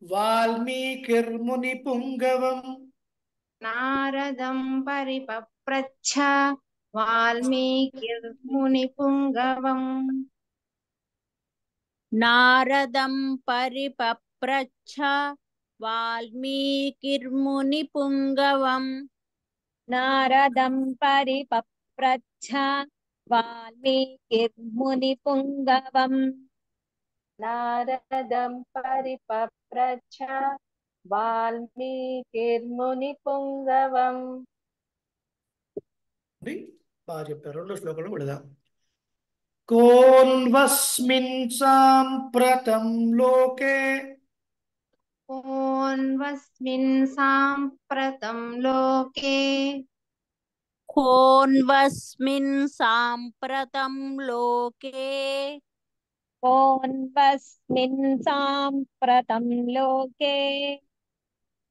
వాల్మీకిర్ముని పుంగవం నారదం పరిపప్రచ్ఛ వాల్మీకిర్ముని పుంగవం నారదం పరిపప్రచ్ఛ వాల్మీకిర్ముని పుంగవం నారదం పరిపప్రచ్ఛ వాల్మీకిర్ముని పుంగవం నారదం పరిపప్రచ్ఛ వాల్మీకిర్ముని పుంగవం. బాగా చెప్పారు. రెండో శ్లోకంలో వెళదాం. కోన్వస్మిన్ సాంప్రతం లోకే కోన్వస్మిన్ సాంప్రతం లోకే కోన్వస్మిన్ సాంప్రతం లోకే కోన్వస్మిన్ సాంప్రతం లోకే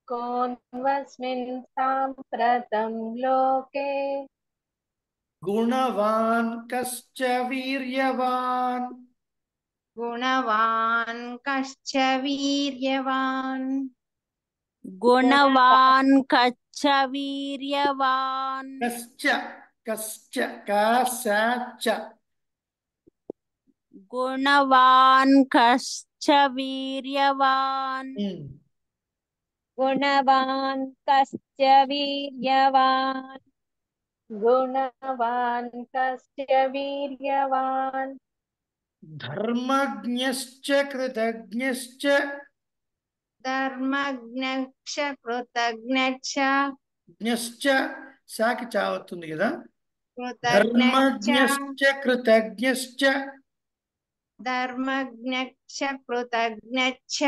కోన్వస్మిన్ సాంప్రతం లోకే గుణవాన్ కశ్చ వీర్యవాన్ గుణవాన్ కశ్చ వీర్యవాన్ గుణవాన్ కచ్చ వీర్యవాన్ కశ్చ కశ్చ కశ్చ గుణవాన్ కశ్చ వీర్యవాన్ గుణవాన్ కశ్చ వీర్యవాన్ గుణవాన్ కశ్చ వీర్యవాన్ ధర్మజ్ఞశ్చ కృతజ్ఞశ్చ ధర్మజ్ఞక్ష కృతజ్ఞక్ష జ్ఞశ్చ సాకి చావుతుంది కదా. కృతజ్ఞక్ష ధర్మజ్ఞశ్చ కృతజ్ఞశ్చ ధర్మజ్ఞక్ష కృతజ్ఞచ్చ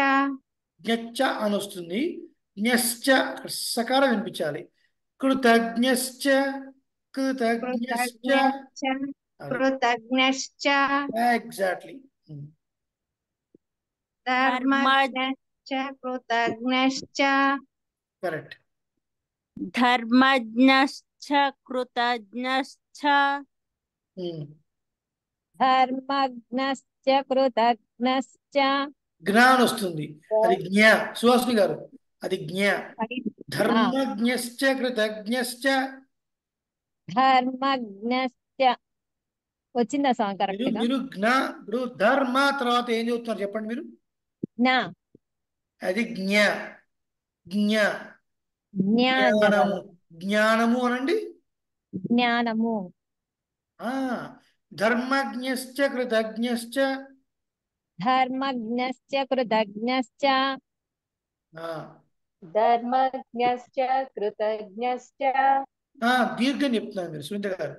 జ్ఞచ్చ అని వస్తుంది. జ్ఞశ్చ సకారం వినిపించాలి. కృతజ్ఞశ్చ కృతజ్ఞశ్చ కృతజ్ఞచ్చ కృతజ్ఞశ్చ ఎగ్జాక్ట్లీ. ధర్మజ్ఞశ్చ కృతజ్ఞశ్చ కరెక్ట్. ధర్మజ్ఞశ్చ కృతజ్ఞశ్చ ధర్మజ్ఞశ్చ కృతజ్ఞశ్చ జ్ఞాన్ వస్తుంది. అది జ్ఞ. సుహాసిని గారు అది జ్ఞ. ధర్మజ్ఞశ్చ కృతజ్ఞశ్చ ధర్మజ్ఞశ్చ వచ్చిందా సాంగ్ కరెక్ట్ గా? మీరు జ్ఞ. ఇప్పుడు ధర్మ తర్వాత ఏం చెప్తున్నారు చెప్పండి మీరు. జ్ఞా అది జ్ఞ. జ్ఞ జ్ఞానము జ్ఞానము జ్ఞానము అనండి. జ్ఞానము ధర్మజ్ఞశ్చ కృతజ్ఞశ్చ ధర్మజ్ఞశ్చ కృతజ్ఞశ్చ ధర్మజ్ఞశ్చ కృతజ్ఞశ్చ దీర్ఘం చెప్తున్నారు మీరు సునీత గారు,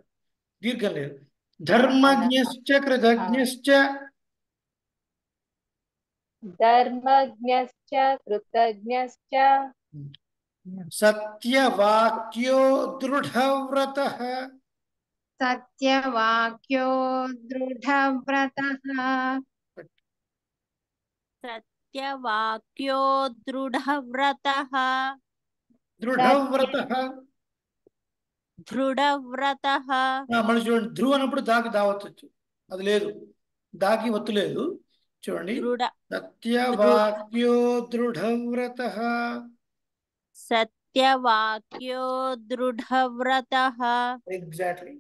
దీర్ఘం లేదు. ధర్మజ్ఞశ్చ కృతజ్ఞశ్చ ధర్మజ్ఞశ్చ కృతజ్ఞశ్చ సత్యవాక్యో దృఢవ్రతః. సత్యవాక్యో దృఢవ్రతః. సత్యవాక్యో దృఢవ్రతః. దృఢవ్రతః. దృఢవ్రతః. మళ్ళీ చూడండి, ధ్రువ అన్నప్పుడు దాకి దావచ్చు, అది లేదు, దాకి ఒత్తు లేదు. చూడండి, దృఢ సత్యవాక్యో దృఢవ్రతః. సత్యవాక్యో దృఢవ్రతః. ఎగ్జాక్ట్లీ.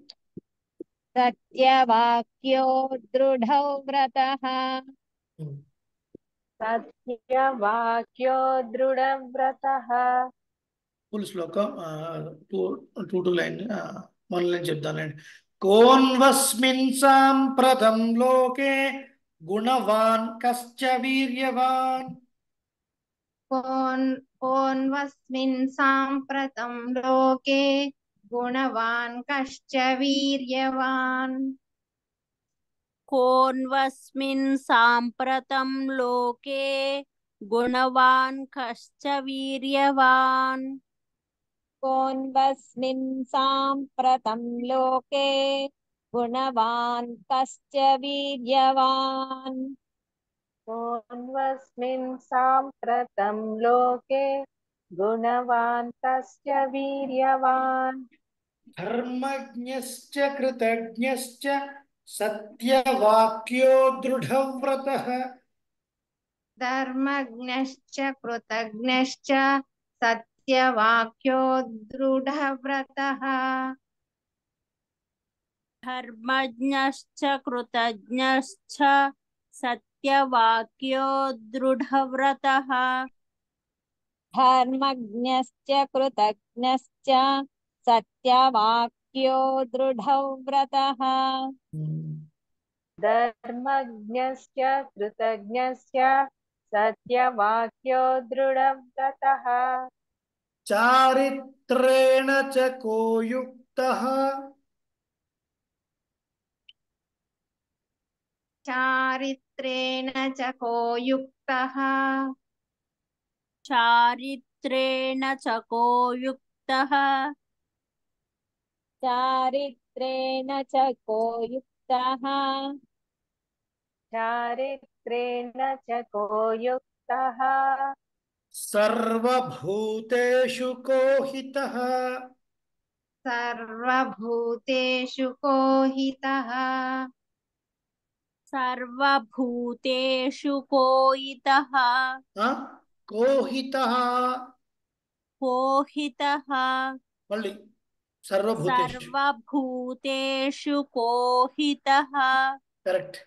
సత్యవాక్యో దృఢవ్రతః. సత్యవాక్యో దృఢవ్రతః. ఫుల్ శ్లోకం, టూ లైన్, వన్ లైన్ చెప్తానండి. కోన్వస్మిన్ సాంప్రతం లోకే గుణవాన్ కశ్చ వీర్యవాన్. కోన్వస్మిన్ సాంప్రతం లోకే గుణవాన్ కశ్చ వీర్యవాన్. కోన్వస్మిన్ సాంప్రతం లోకే గుణవాన్ కశ్చ వీర్యవాన్. కోన్వస్మిన్ సాంప్రతం లోకే గుణవాన్ కశ్చ వీర్యవాన్. కోన్వస్మిన్ సాంప్రతం లోకే గుణవాన్ కశ్చ వీర్యవాన్. ధర్మజ్ఞశ్చ కృతజ్ఞశ్చ సత్యవాక్యో దృఢవ్రతః. ధర్మజ్ఞశ్చ కృతజ్ఞశ్చ సత్యవాక్యో దృఢవ్రతః. ధర్మజ్ఞశ్చ కృతజ్ఞశ్చ సత్యవాక్యో దృఢవ్రతః. ధర్మజ్ఞశ్చ కృతజ్ఞశ్చ సత్యవాక్యో దృఢవ్రతః. ధర్మజ్ఞశ్చ కృతజ్ఞశ్చ సత్యవాక్యో దృఢవ్రతః. చారిత్రేణ చ కో యుక్తః. చారిత్రేణ చ కో యుక్తః. చారిత్రేణ చ కో యుక్తః. చారిత్రేణ చ కో యుక్తః. చారిత్రేణ చ కో యుక్తః. సర్వభూతేషు కో హితః. సర్వభూతేషు కో హితః. సర్వభూతేషు కో హితః. కో హితః. కో హితః. మళ్ళీ సర్వభూతేషు. సర్వభూతేషు కో హితః. కరెక్ట్.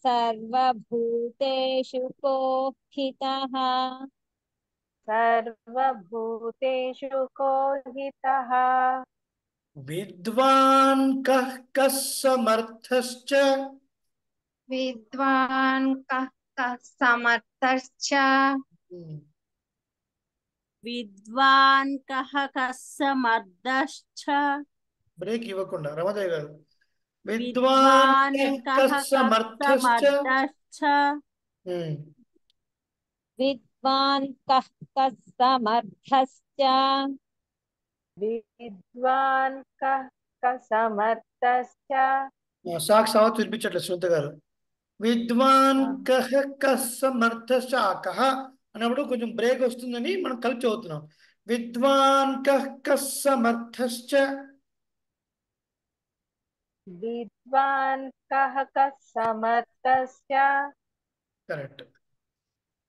సర్వభూతేషు కో హితః. సర్వభూతేషు కో హితః. విద్వాన్ కః కః సమర్థశ్చ. విద్వాన్ కః కః సమర్థశ్చ. విద్వాన్ కః కః సమర్థశ్చ. బ్రేక్ ఇవ్వకుండా రమదేవ్ గారు. విద్వాన్ కః కః సమర్థశ్చ. సమర్థశ్చ. విద్వాన్ కః కః సమర్థశ్చ. విద్వాన్ కః కః సమర్థశ్చ. సాక్షాత్ వినిపించట్లేదు శ్రద్ధ గారు. విద్వాన్ కః కః సమర్థశ్చ. కః అన్నప్పుడు కొంచెం బ్రేక్ వస్తుందని మనం కలిపి చదువుతున్నాం. విద్వాన్ కః కః సమర్థశ్చ. విద్వాన్ కః కః సమర్థశ్చ. కరెక్ట్.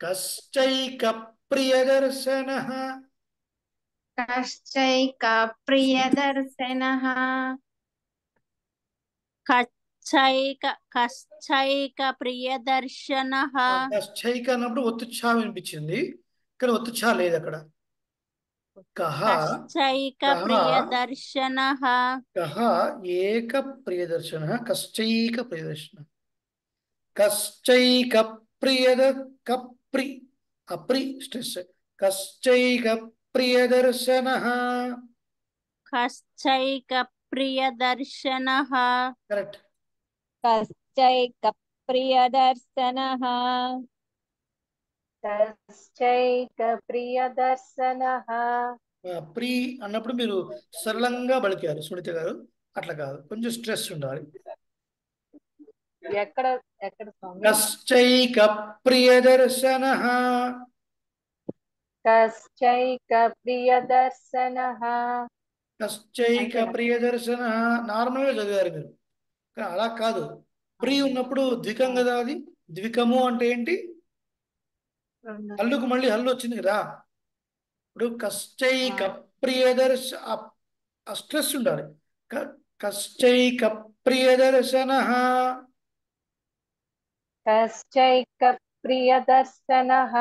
కశ్చైక ప్రియదర్శనః. కశ్చైక ప్రియదర్శనః. కశ్చైక ప్రియదర్శనః. కశ్చైక అన్నప్పుడు ఒత్తుఛా వినిపించింది, ఇక్కడ ఒత్తుఛా లేదు అక్కడ. కః కశ్చైక ప్రియదర్శనః. కః ఏక ప్రియదర్శనః. కశ్చైక ప్రియదర్శనః. కశ్చైక ప్రియద కప్రి అప్రి స్ట్రెస్. కశ్చైక ప్రియదర్శనః. కశ్చైక ప్రియదర్శనః కరెక్ట్. కశ్చైక ప్రియదర్శనః కశ్చైక ప్రియదర్శనః ప్రీ అన్నప్పుడు మీరు సరళంగా పలికారు సునీత గారు, అట్లా కాదు, కొంచెం స్ట్రెస్ ఉండాలి. ఎక్కడ ఎక్కడ స్వామి? కశ్చైక ప్రియదర్శనః. కశ్చైక ప్రియదర్శనః కశ్చైక అంతేనా? ప్రియదర్శనః నార్మల్గా చదివారు మీరు, కానీ అలా కాదు. ప్రీ ఉన్నప్పుడు ద్వికం కదా, అది ద్వికము అంటే ఏంటి? హల్లుకు మళ్ళీ హల్లు వచ్చింది కదా. ఇప్పుడు కశ్చైక ప్రియదర్శ ఆ స్ట్రెస్ ఉండాలి. కశ్చైక ప్రియదర్శనః. కశ్చైక ప్రియదర్శనః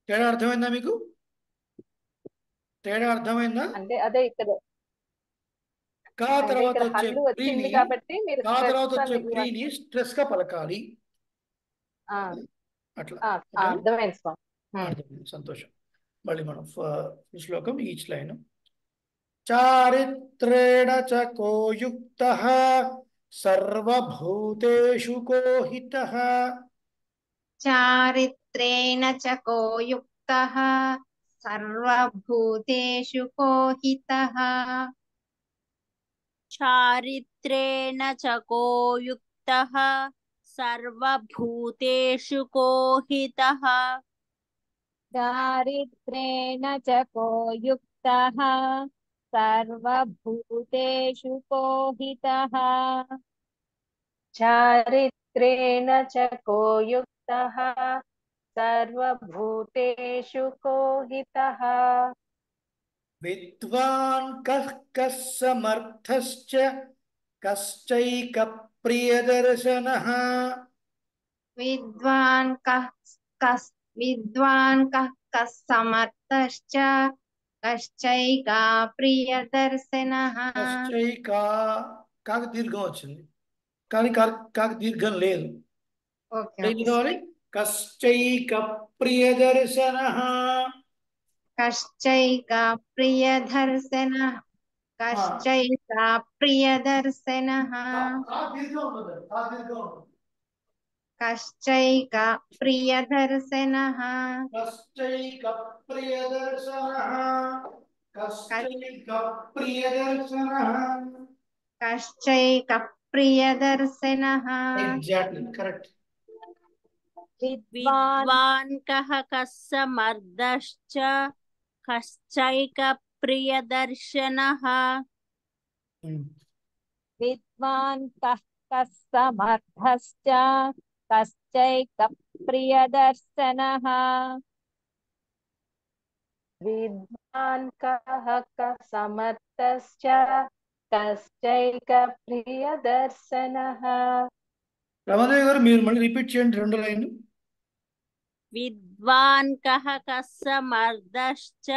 తేడా అర్థమైందా మీకు? తేడా అర్థమైందా? అంటే అదే ఇక్కడ కా అంటే తర్వాత ఇక్కడ వచ్చే హల్లు వచ్చింది ప్రీని, కాబట్టి మీరు కా తర్వాత stress వచ్చే అని ప్రీని స్ట్రెస్ గా పలకాలి. ఆ, అట్లా ఆ, ఓకేనా? అర్థమైంది స్వామి. అర్థమైంది, సంతోషం. మళ్ళీ మనం శ్లోకం ఈచ్ లైన్. చారిత్రేణ చ కో యుక్తః సర్వభూతేషు కో హితః. చారిత్రేణ చ కో యుక్తః సర్వభూతేషు కో హితః. చారిత్రేణ చ కో యుక్తః సర్వభూతేషు కో హితః. చారిత్రేణ చ కో యుక్తః సర్వభూతేషు కో హితః. చారిత్రేణ చ కో యుక్తః సర్వభూతేషు కో హితః. విద్వాన్ కః కః సమర్థశ్చ కశ్చైక ప్రియదర్శనః. విద్వాన్ కః సమర్థశ్చ కశ్చైకా ప్రియదర్శనః. కశ్చైక కాకి దీర్ఘం వచ్చింది, కానీ కాకి దీర్ఘం లేదు. ఓకే ఏం చదవాలి? కశ్చైక ప్రియదర్శనః. కశ్చైకా ప్రియదర్శనః. కశ్చైకా ప్రియదర్శనః. కా దీర్ఘం ఉండదు, కా దీర్ఘం ఉండదు. కశ్చైకా ప్రియదర్శనః. కశ్చైక ప్రియదర్శనః. కశ్చైక ప్రియదర్శనః. కశ్చైకా ప్రియదర్శనః. Exactly correct. విద్వాన్ విద్వాన్ కః కః సమర్థశ్చ కశ్చైక ప్రియదర్శనః. విద్వాన్ కః కః సమర్థశ్చ కశ్చైక ప్రియదర్శనః. విద్వాన్ కః కః సమర్థశ్చ కశ్చైక ప్రియదర్శనః. రమాదేవి గారు మీరు మళ్ళీ రిపీట్ చేయండి రెండు లైన్లు. విద్వాన్ కః కః సమర్థశ్చ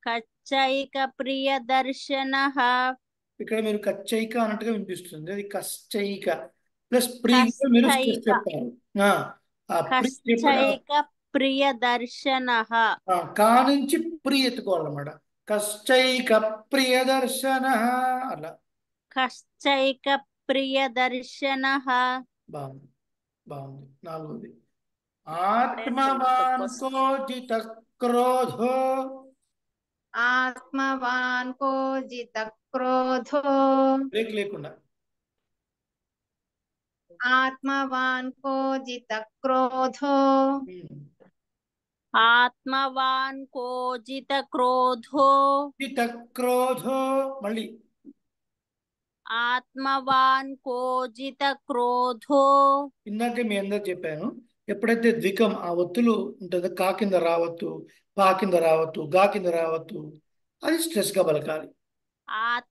కశ్చైక ప్రియదర్శనః. ఇక్కడ మీరు కచ్చైక అన్నట్టుగా వినిపిస్తుంది, అది కశ్చైక ప్లస్ ప్రీ మీరు స్ట్రెస్ కశ్చైక. చెప్పారు. ఆ ప్రీ ఎప్పుడు కశ్చైక ప్రియదర్శనః. కా నుంచి ప్రీ ఎత్తుకోవాలన్నమాట. కశ్చైక ప్రియదర్శన అలా. కశ్చైక ప్రియదర్శనః. బాగుంది, బాగుంది. నాలుగోది ఆత్మవాన్ కోజిత క్రోధో. ఆత్మవాన్ కో జిత క్రోధో. బ్రేక్ లేకుండా. ఆత్మవాన్ కో జిత క్రోధో. ఆత్మవాన్ కోజిత క్రోధో. జిత క్రోధో మళ్ళీ. ఆత్మవాన్ కోజిత క్రోధో. ఇందాక మీ అందరు చెప్పాను, ఎప్పుడైతే ద్వికం ఆ ఒత్తులు ఉంటుందో కా కింద రావద్దు, పా కింద రావద్దు, గా కింద రావద్దు, అది స్ట్రెస్ గా పలకాలి.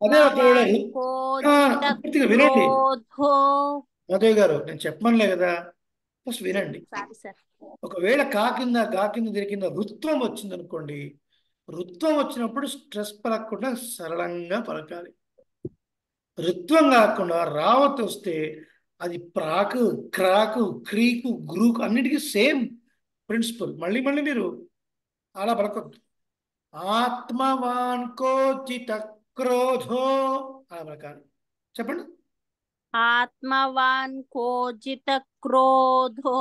అదే ఒకవేళ ఆత్మవాన్ కోజిత పూర్తిగా వినండి క్రోధో. మాధవ్ గారు, నేను చెప్పమనిలే కదా, ఫస్ట్ వినండి. Sorry sir. ఒకవేళ కా కింద గా కింద దీని కింద రుత్వం వచ్చింది అనుకోండి, రుత్వం వచ్చినప్పుడు స్ట్రెస్ పలకకుండా సరళంగా పలకాలి. రుత్వం కాకుండా రావత్ వస్తే అది ప్రాకు, క్రాకు, క్రీకు, గ్రూకు అన్నిటికీ సేమ్ ప్రిన్సిపల్. మళ్ళీ మళ్ళీ మీరు అలా పలకొద్దు. ఆత్మవాన్ కోజిత క్రోధో అలా పలకాలి. చెప్పండి. ఆత్మవాన్ కోజిత క్రోధో.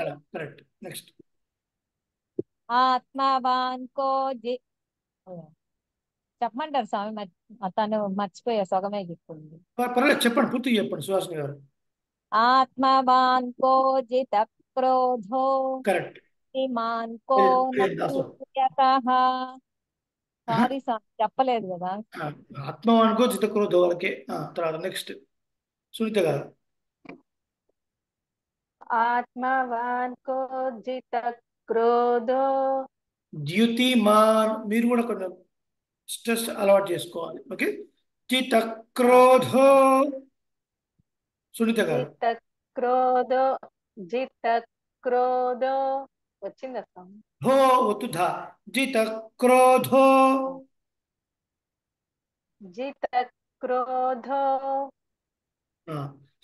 అలా కరెక్ట్. నెక్స్ట్. ఆత్మవాన్ కో జి చెప్పమంటారు స్వామి, తను మర్చిపోయా, సగమే చెప్తుంది. పర్లేదు చెప్పండి, పూర్తిగా చెప్పండి సుహాసిని గారు. ఆత్మవాన్ కో జిత క్రోధో కరెక్ట్. మాన్ కో దాసు. నూయతః. సారీ స్వామి, చెప్పలేదు కదా. ఆత్మవాన్ కోజిత క్రోధో వరకే. తర్వాత నెక్స్ట్ సునీత గారు. ఆత్మవాన్ కో జిత క్రోధో. ద్యుతిమాన్, మీరు కూడా కొంచెం స్ట్రెస్ అలవాటు చేసుకోవాలి. ఓకే. జిత క్రోధో సునీత గారు. జిత క్రోధో. జిత క్రోధో వచ్చిందా స్వామి? హో వద్దు ధా. జిత క్రోధో. జిత క్రోధో.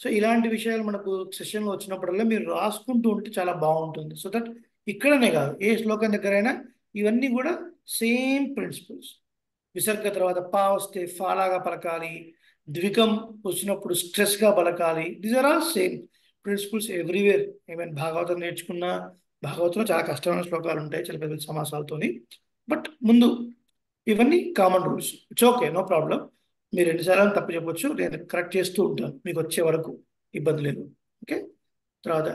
సో ఇలాంటి విషయాలు మనకు సెషన్లో వచ్చినప్పుడల్లా మీరు రాసుకుంటూ ఉంటే చాలా బాగుంటుంది. సో దట్ ఇక్కడనే కాదు, ఏ శ్లోకం దగ్గరైనా ఇవన్నీ కూడా సేమ్ ప్రిన్సిపల్స్. విసర్గ తర్వాత పా వస్తే ఫాలాగా పలకాలి, ద్వికం వచ్చినప్పుడు స్ట్రెస్గా పలకాలి. These are all same principles everywhere. Even Bhagavatam నేర్చుకున్న, భాగవతంలో చాలా కష్టమైన శ్లోకాలు ఉంటాయి చాలా పెద్ద సమాసాలతోని. బట్ ముందు ఇవన్నీ common rules. It's okay, no problem. మీరు ఎన్నిసార్లు తప్పు చెప్పొచ్చు, నేను కరెక్ట్ చేస్తూ ఉంటాను మీకు వచ్చే వరకు, ఇబ్బంది లేదు. ఓకే. తర్వాత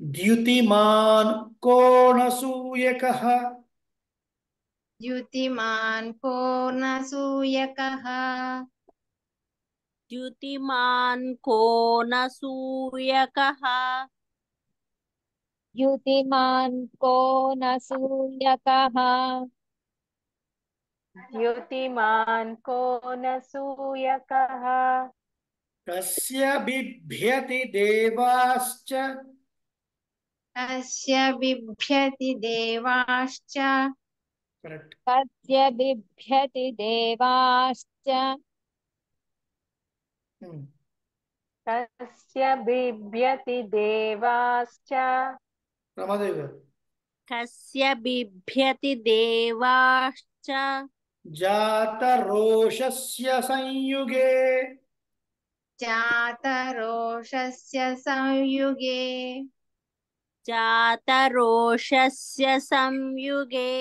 ద్యుతిమాన్ కోణసూయకః. ద్యుతిమాన్ కోనసూయకః. ద్యుతిమాన్ కోనసూయకః. ద్యుతిమాన్ కో నసూయకః. ద్యుతిమాన్ కో నసూయకః. కస్య బిభ్యతి దేవాశ్చ. తస్య బిభ్యతి దేవాశ్చ. కరెక్ట్. తస్య బిభ్యతి దేవాశ్చ. తస్య బిభ్యతి దేవాశ్చ. రమాదేవి గారు. కస్య బిభ్యతి దేవాశ్చ. జాత రోషస్య సంయుగే. జాతరోషస్య సంయుగే. జాతరోషస్య సంయుగే.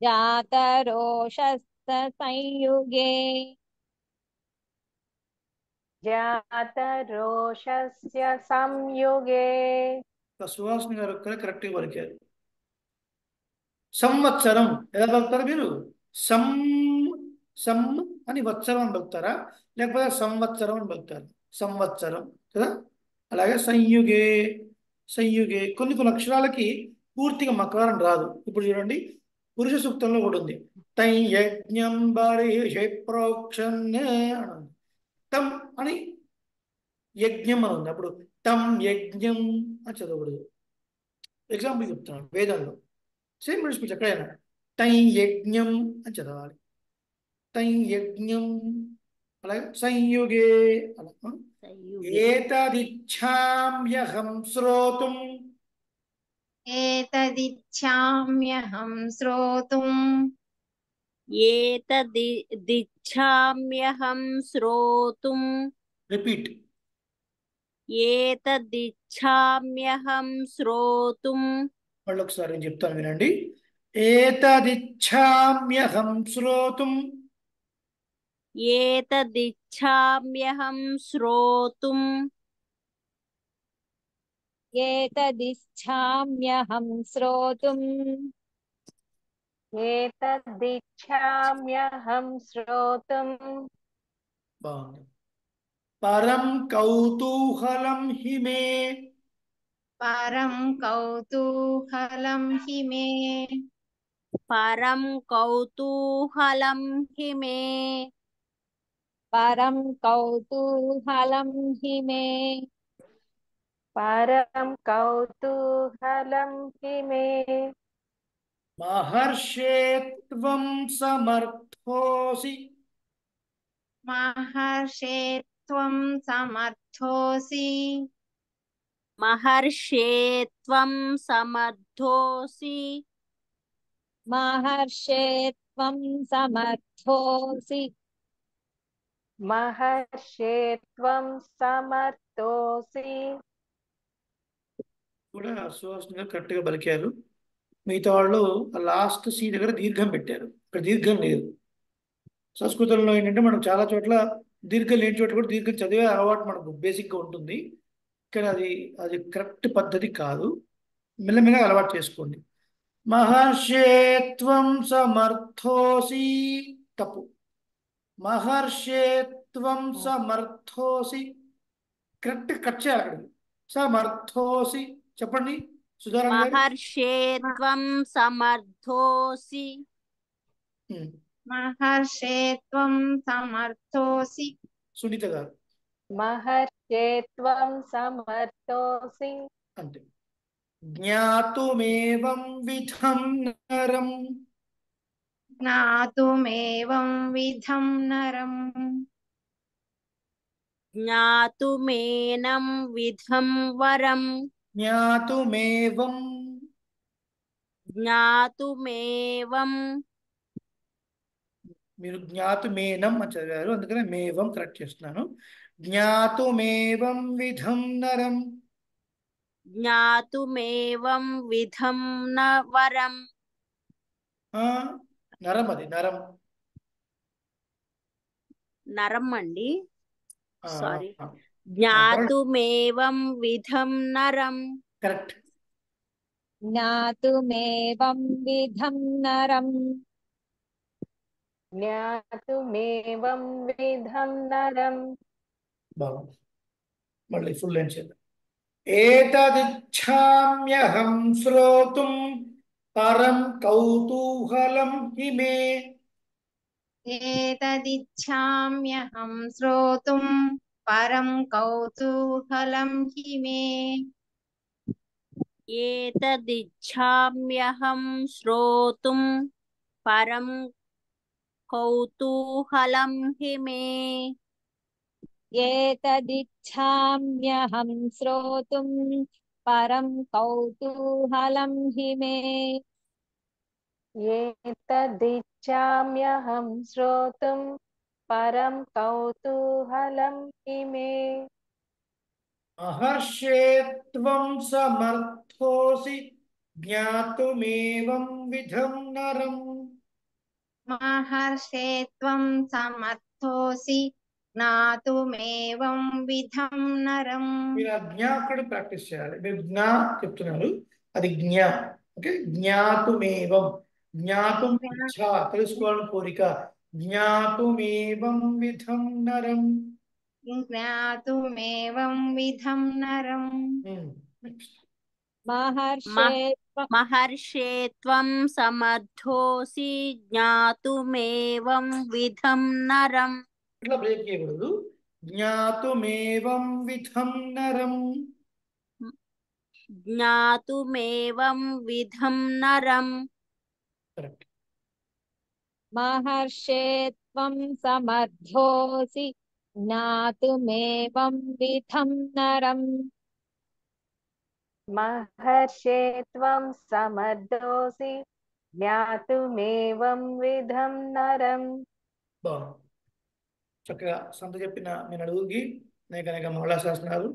జాతరోషస్య సంయుగే. జాతరోషస్య సంయుగే. సుహాసిని గారు కరెక్ట్గా పలికారు. సంవత్సరం ఎలా పలుకుతారు మీరు? సం సం అని వత్సరం అని పలుకుతారా, లేకపోతే సంవత్సరం అని పలుకుతారు? సంవత్సరం కదా. అలాగే సంయుగే. సంయుగే కొన్ని కొన్ని అక్షరాలకి పూర్తిగా మకారం రాదు. ఇప్పుడు చూడండి, పురుష సూక్తంలో కూడా ఉంది. తై యజ్ఞం బర్హిషి ప్రోక్షన్నే అని ఉంది. తం అని యజ్ఞం అని ఉంది. అప్పుడు తం యజ్ఞం అని చదవకూడదు. ఎగ్జాంపుల్ చెప్తున్నాను, వేదంలో సేమ్ ప్రిన్సిపల్స్ ఎక్కడైనా తై యజ్ఞం అని చదవాలి. తై యజ్ఞం. అలాగే సంయుగే అలా. ఏతదిచ్ఛామ్యహం శ్రోతుం. ఏతదిచ్ఛామ్యహం శ్రోతుం. ఏతదిచ్ఛామ్యహం శ్రోతుం. రిపీట్. ఏతదిచ్ఛామ్యహం శ్రోతుం. మళ్ళీ ఒకసారి నేను చెప్తాను వినండి. ఏతదిచ్ఛామ్యహం శ్రోతుం. ఏతదిచ్ఛామ్యహం శ్రోతుం. ఏతదిచ్ఛామ్యహం శ్రోతుం. ఏతదిచ్ఛామ్యహం శ్రోతుం. బాగుంది. పరం కౌతూహలం హి మే. పరం కౌతూహలం హి మే. పరం కౌతూహలం హి మే. పరం కౌతూహలం హి మే. పరం కౌతూహలం హి మే. మహర్షే త్వం సమర్థోసి. మహర్షే త్వం సమర్థోసి. మహర్షే త్వం సమర్థోసి. महर्षे त्वं समर्थोऽसि महर्षे त्वं समर्थोऽसि కూడా సువాసనగా కరెక్ట్గా పలికారు. మిగతా వాళ్ళు లాస్ట్ సి దగ్గర దీర్ఘం పెట్టారు, ఇక్కడ దీర్ఘం లేదు. సంస్కృతంలో ఏంటంటే మనం చాలా చోట్ల దీర్ఘం లేని చోట్ల కూడా దీర్ఘం చదివే అలవాటు మనకు బేసిక్గా ఉంటుంది. కానీ అది అది కరెక్ట్ పద్ధతి కాదు. మెల్లమెల్లగా అలవాటు చేసుకోండి. మహర్షేత్వం సమర్థోసి తప్పు. మహర్షేత్వం సమర్థోసి కరెక్ట్ కట్ చేయాలి అక్కడికి. సమర్థోసి చెప్పండి సుధారాణి గారు. महर्षे त्वं समर्थोऽसि महर्षे त्वं समर्थोऽसि సునీత గారు महर्षे त्वं समर्थोऽसि అంటే జ్ఞాతుమేవం విధం నరం. ज्ञातुमेवं विधं नरम् ज्ञातुमेनं विधं वरं జ్ఞాతుమేవం ज्ञातुमेवं మీరు జ్ఞాతుమేనం అని చదివారు, అందుకనే మేవం కరెక్ట్ చేస్తున్నాను. జ్ఞాతుమేవం విధం నరం. ज्ञातुमेवं विधं न वरं నరం, అది నరం. నరం అండి, సారీ. ఆ, ज्ञातुमेवं विधं नरं కరెక్ట్. ज्ञातुमेवं विधं नरम् ज्ञातुमेवं विधं नरम् బాగుంది. మళ్ళీ ఫుల్ లైన్ చేద్దాం. ఏతదిచ్ఛామ్యహం శ్రోతుం పరం కౌతూహలం హి మే. एतदिच्छाम्यहं श्रोतुं परं कौतूहलं हि मे एतदिच्छाम्यहं श्रोतुं परं कौतूहलं हि मे एतदिच्छाम्यहं श्रोतुं परं कौतूहलं हि मे एतदिच्छाम्यहं श्रोतुं परं कौतूहलं हि मे महर्षेत्वं समर्थोऽसि ज्ञातुमेवं विधं नरम्. महर्षे त्वं समर्थोऽसि ज्ञातुमेवं विधं नरम् మీరు ఆ జ్ఞా అక్కడ ప్రాక్టీస్ చేయాలి. మీరు జ్ఞా చెప్తున్నారు, అది జ్ఞా. ఓకే, జ్ఞాతుమేవం. జ్ఞాతుం ఇచ్ఛా, తెలుసుకోవాలని కోరిక. జ్ఞాతుమేవం విధం నరం. ज्ञातुमेवं विधं नरम् నెక్స్ట్. महर्षे महर्षे त्वं समर्थोऽसि ज्ञातुमेवं विधं नरम् ఇట్లా బ్రేక్ చేయకూడదు. జ్ఞాతుమేవం విధం నరం. ज्ञातुमेवं विधं नरम् కరెక్ట్. महर्षे त्वं समर्थोऽसि ज्ञातुमेवं विधं नरम् महर्षे त्वं समर्थोऽसि ज्ञातुमेवं विधं नरम् బాగుంది. చక్కగా సంత చెప్పిన మీ నలుగురికి అనేక అనేక మంగళాశాసనాలు.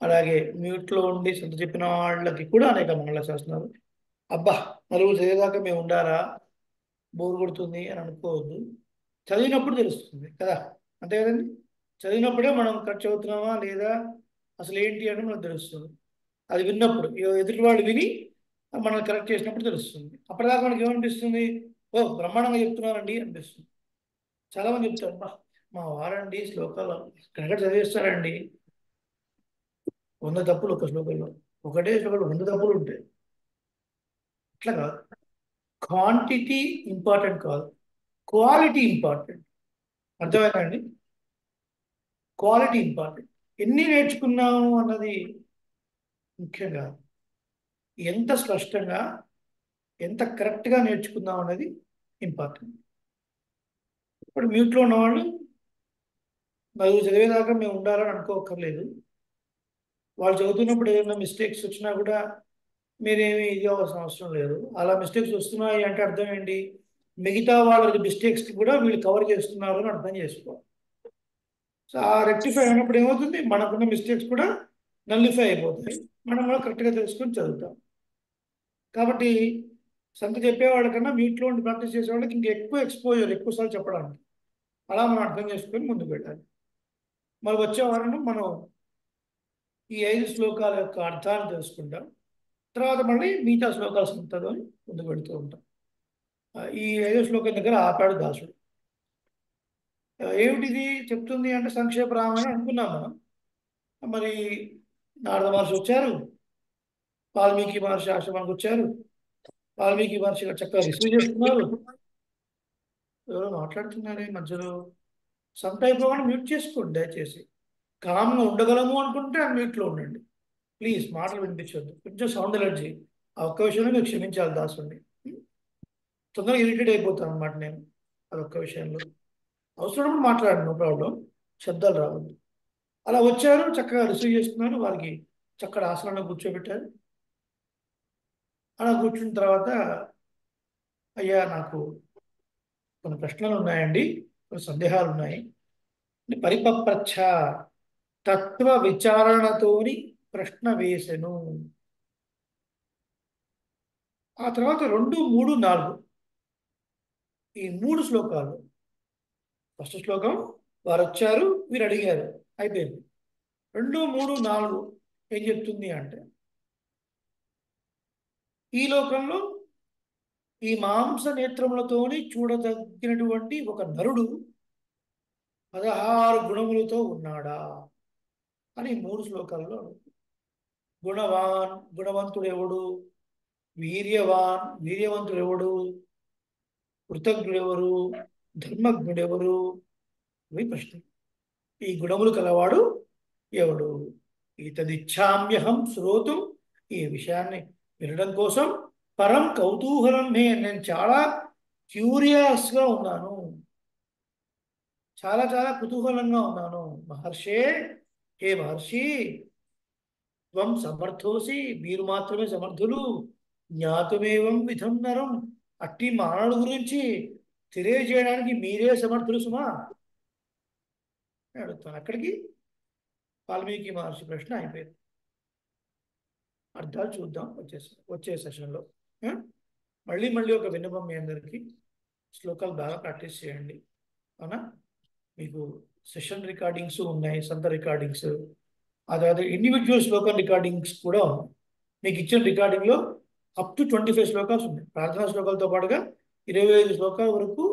అలాగే మ్యూట్లో ఉండి సంత చెప్పిన వాళ్ళకి కూడా అనేక మంగళాశాసనాలు. అబ్బా, నలుగురు చదివేదాకా మేము ఉండారా, బోరు కొడుతుంది అని అనుకోవద్దు. చదివినప్పుడు తెలుస్తుంది కదా, అంతే కదండి. చదివినప్పుడే మనం కరెక్ట్ చదువుతున్నామా లేదా అసలు ఏంటి అని మనకు తెలుస్తుంది. అది విన్నప్పుడు ఎదుటి వాళ్ళు విని మనల్ని కరెక్ట్ చేసినప్పుడు తెలుస్తుంది. అప్పటిదాకా మనకి ఏమనిపిస్తుంది? ఓ బ్రహ్మాండంగా చెప్తున్నారండి అనిపిస్తుంది. చాలా మంది చెప్తారు, బా మా వారండి శ్లోకాలు కరెక్ట్ చదివిస్తారండి. 100 తప్పులు ఒక శ్లోకంలో, ఒకటే శ్లోకంలో 100 తప్పులు ఉంటాయి. అట్లా కాదు. క్వాంటిటీ ఇంపార్టెంట్ కాదు, క్వాలిటీ ఇంపార్టెంట్. అర్థమైందండి? Quality important. ఎన్ని నేర్చుకున్నాము అన్నది ముఖ్యం కాదు, ఎంత స్పష్టంగా ఎంత కరెక్ట్గా నేర్చుకుందాం అన్నది ఇంపార్టెంట్. ఇప్పుడు మ్యూట్లో ఉన్నవాళ్ళు నలుగురు చదివేదాకా మేము ఉండాలని అనుకోకర్లేదు. వాళ్ళు చదువుతున్నప్పుడు ఏదైనా మిస్టేక్స్ వచ్చినా కూడా మీరేమి ఇది అవ్వాల్సిన అవసరం లేదు. అలా మిస్టేక్స్ వస్తున్నాయి అంటే అర్థం ఏంటి? మిగతా వాళ్ళ మిస్టేక్స్ కూడా వీళ్ళు కవర్ చేస్తున్నారు అని అర్థం చేసుకోవాలి. సో ఆ రెక్టిఫై అయినప్పుడు ఏమవుతుంది, మనకున్న మిస్టేక్స్ కూడా నల్లిఫై అయిపోతాయి, మనం కూడా కరెక్ట్గా తెలుసుకొని చదువుతాం. కాబట్టి సంత చెప్పేవాళ్ళకన్నా మీట్లో ఉండి ప్రాక్టీస్ చేసేవాళ్ళకి ఇంకా ఎక్కువ ఎక్స్పోజర్, ఎక్కువసార్లు చెప్పడానికి. అలా మనం అర్థం చేసుకొని ముందుకు వెళ్ళాలి. మరి వచ్చే వారం మనం ఈ 5 శ్లోకాల యొక్క అర్థాన్ని తెలుసుకుంటాం. తర్వాత మళ్ళీ మిగతా శ్లోకాలు సంతతో ముందుకు వెళుతూ ఉంటాం. ఈ 5వ శ్లోకం దగ్గర ఆపాడు దాసుడు. ఏమిటిది చెప్తుంది అంటే సంక్షేప రామాయణం అనుకున్నాం మనం. మరి నారద మహర్షి వచ్చారు, వాల్మీకి మహర్షి ఆశ్రమానికి వచ్చారు, వాల్మీకి మహర్షి చక్కగా రిసీవ్ చేస్తున్నారు. ఎవరో మాట్లాడుతున్నారే మధ్యలో. సమ్ టైప్ మ్యూట్ చేసుకోండి దయచేసి. కామ్గా ఉండగలము అనుకుంటే ఆ మ్యూట్లో ఉండండి ప్లీజ్. మాటలు వినిపించొద్దు, కొంచెం సౌండ్ ఎలర్జీ. ఆ ఒక్క విషయంలో మీరు క్షమించాలి దాసుని. తొందరగా ఇరిటేట్ అయిపోతాను అనమాట నేను అదొక్క విషయంలో. అవసరం మాట్లాడండి, నో ప్రాబ్లం, శబ్దాలు రావద్దు. అలా వచ్చారు, చక్కగా రిసీవ్ చేస్తున్నారు, వారికి చక్కటి ఆసనంలో కూర్చోబెట్టారు. అలా కూర్చున్న తర్వాత, అయ్యా నాకు కొన్ని ప్రశ్నలు ఉన్నాయండి, కొన్ని సందేహాలు ఉన్నాయి. పరిపప్రచ్ఛ తత్వ విచారణతోని ప్రశ్న వేసెను. ఆ తర్వాత 2, 3, 4 ఈ 3 శ్లోకాలు. ఫస్ట్ శ్లోకం వారు వచ్చారు, వీరు అడిగారు, అయిపోయింది. 2, 3, 4 ఏం చెప్తుంది అంటే, ఈ లోకంలో ఈ మాంస నేత్రములతోని చూడదగినటువంటి ఒక నరుడు 16 గుణములతో ఉన్నాడా అని 3 శ్లోకాల్లో. గుణవంతుడు ఎవడు, వీర్యవంతుడు ఎవడు, కృతజ్ఞుడెవరు, ధర్మజ్ఞుడెవరు, ఇవి ప్రశ్న. ఈ గుణములు కలవాడు ఎవడు? ఈతదిచ్ఛామ్యహం శ్రోతుం, ఈ విషయాన్ని వినడం కోసం పరం కౌతూహలం నేను చాలా క్యూరియస్గా ఉన్నాను, చాలా చాలా కుతూహలంగా ఉన్నాను. మహర్షే, హే మహర్షి, త్వం సమర్థోసి, మీరు మాత్రమే సమర్థులు, జ్ఞాతుమేవం విధం నరం, అట్టి మానవుల గురించి తెలియజేయడానికి మీరే సమర్థులు సుమా అడుగుతాను. అక్కడికి వాల్మీకి మహర్షి ప్రశ్న అయిపోయింది. అర్థాలు చూద్దాం వచ్చే సెషన్లో. మళ్ళీ ఒక విన్నపం మీ అందరికీ, శ్లోకాలు బాగా ప్రాక్టీస్ చేయండి. అవునా? మీకు సెషన్ రికార్డింగ్స్ ఉన్నాయి, సంత రికార్డింగ్స్, అదే ఇండివిజువల్ శ్లోకం రికార్డింగ్స్ కూడా ఉన్నాయి. మీకు ఇచ్చిన రికార్డింగ్లో అప్ టు 25 శ్లోకాలు ఉన్నాయి. ప్రార్థనా శ్లోకాలతో పాటుగా 25 శ్లోకాల వరకు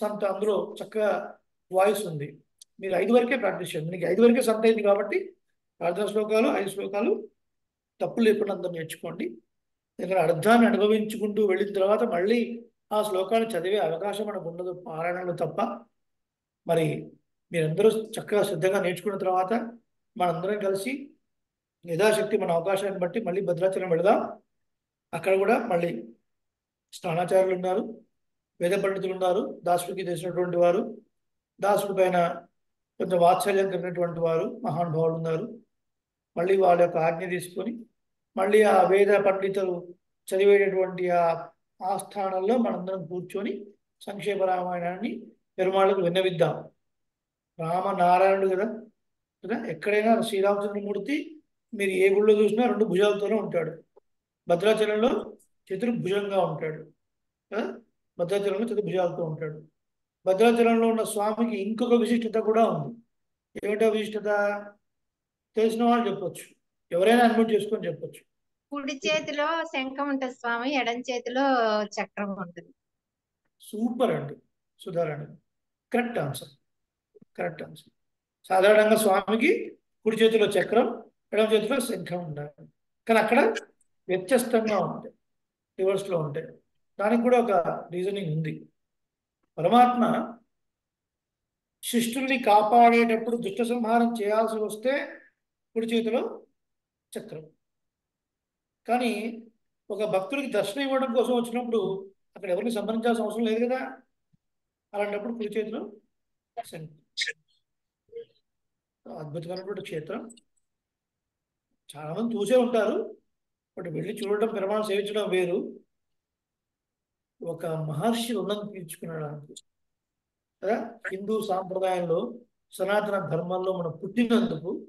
సంత, అందులో చక్కగా వాయిస్ ఉంది. మీరు 5 వరకే ప్రాక్టీస్ చేయండి. మీకు 5 వరకే సంత అయింది కాబట్టి ప్రార్థనా శ్లోకాలు 5 శ్లోకాలు తప్పులు లేకుండా అందరూ నేర్చుకోండి. ఇక్కడ అర్థాన్ని అనుభవించుకుంటూ వెళ్ళిన తర్వాత మళ్ళీ ఆ శ్లోకాన్ని చదివే అవకాశం మనకు ఉండదు పారాయణలో తప్ప. మరి మీరందరూ చక్కగా శ్రద్ధగా నేర్చుకున్న తర్వాత మనందరం కలిసి యథాశక్తి మన అవకాశాన్ని బట్టి మళ్ళీ భద్రాచలం వెళదాం. అక్కడ కూడా మళ్ళీ స్థానాచార్యులు ఉన్నారు, వేద పండితులు ఉన్నారు, దాసుడికి తెలిసినటువంటి వారు, దాసుడి పైన కొంచెం వాత్సల్యం కలిగినటువంటి వారు, మహానుభావులు ఉన్నారు. మళ్ళీ వాళ్ళ యొక్క ఆజ్ఞ తీసుకొని మళ్ళీ ఆ వేద పండితులు చదివేటటువంటి ఆ స్థానంలో మనందరం కూర్చొని సంక్షేప రామాయణాన్ని పెరుమాళ్ళకు విన్నవిద్దాం. రామనారాయణుడు కదా, ఎక్కడైనా శ్రీరామచంద్రమూర్తి మీరు ఏ గుళ్ళో చూసినా 2 భుజాలతోనే ఉంటాడు. భద్రాచలంలో చతుర్భుజంగా ఉంటాడు, భద్రాచలంలో చతుర్భుజాలతో ఉంటాడు. భద్రాచలంలో ఉన్న స్వామికి ఇంకొక విశిష్టత కూడా ఉంది. ఏమిటో విశిష్టత తెలిసిన వాళ్ళు చెప్పొచ్చు, ఎవరైనా అనుభవం చేసుకొని చెప్పొచ్చు. కుడి చేతిలో శంఖం ఉంటుంది స్వామి, ఎడం చేతిలో చక్రం ఉంటుంది. సూపర్ అండి, సుధారాణి, కరెక్ట్ ఆన్సర్. సాధారణంగా స్వామికి కుడి చేతిలో చక్రం, ఎడమ చేతిలో శంఖం ఉండాలి. కానీ అక్కడ వ్యత్యస్తంగా ఉంటాయి, రివర్స్లో ఉంటాయి. దానికి కూడా ఒక రీజనింగ్ ఉంది. పరమాత్మ శిష్టుల్ని కాపాడేటప్పుడు దుష్ట సంహారం చేయాల్సి వస్తే కుడి చేతిలో చక్రం, కానీ ఒక భక్తుడికి దర్శనం ఇవ్వడం కోసం వచ్చినప్పుడు అక్కడ ఎవరిని సంబంధించాల్సిన అవసరం లేదు కదా, అలాంటప్పుడు కుడి చేతిలో శంఖం. అద్భుతమైనటువంటి క్షేత్రం, చాలా మంది చూసే ఉంటారు, ఒకటి వెళ్ళి చూడటం, పెరుమాళ్ సేవించడం వేరు. ఒక మహర్షి రుణం తీర్చుకున్నాడు అనుకో కదా. హిందూ సాంప్రదాయంలో, సనాతన ధర్మంలో మనం పుట్టినందుకు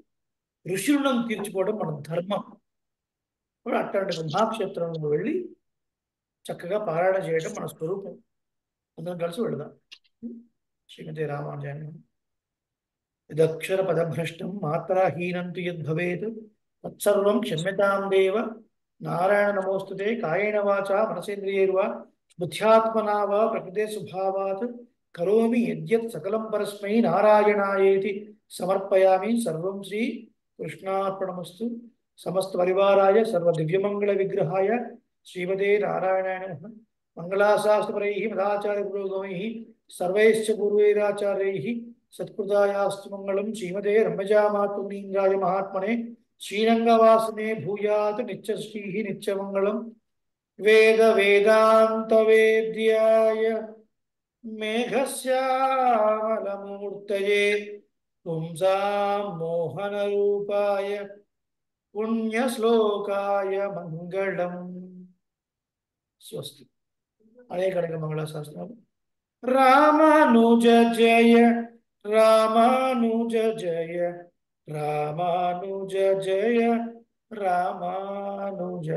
ఋషి రుణం తీర్చుకోవడం మన ధర్మం. ఇప్పుడు అట్లాంటి మహాక్షేత్రంలో వెళ్ళి చక్కగా పారాయణ చేయడం మన స్వరూపం. అందరం కలిసి వెళదాం. శ్రీమతి రామానుజాయ. యదక్షర పదభ్రష్టం మాత్రాహీనం తు యద్భవేత్ తత్సర్వం క్షమ్యతాం దేవ. నారాయణ నమోస్తుతే. కాయేన వాచా మనసేంద్రియైర్వా బుద్ధ్యాత్మనా వా ప్రకృతే స్వభావాత్ కరోమి యద్యత్ సకలం పరస్మై నారాయణాయేతి సమర్పయామి. సర్వం శ్రీ కృష్ణార్పణమస్తు. సమస్త పరివారాయ సర్వ దివ్యమంగళ విగ్రహాయ శ్రీమతే నారాయణాయ నమః. మంగళాశాస్త్రపరైః మదాచార్య పురోగమైః సర్వైశ్చ పూర్వైరాచార్యైః సత్కృతాయాస్తు మంగళం. శ్రీమతే రమ్యజామాతృనీంద్రాయ మహాత్మనే శ్రీరంగవాసనే భూయాత్ నిత్యశ్రీః నిత్యమంగళం. వేద వేదాంత వేద్యాయ మేఘశ్యామలమూర్తయే పుంసాం మోహనరూపాయ పుణ్యశ్లోకాయ మంగళం. స్వస్తి. అనేక మంగళాశాస్త్రాలు. రామానుజ జయ రామానుజ జయ రామానుజ జయ రామానుజ.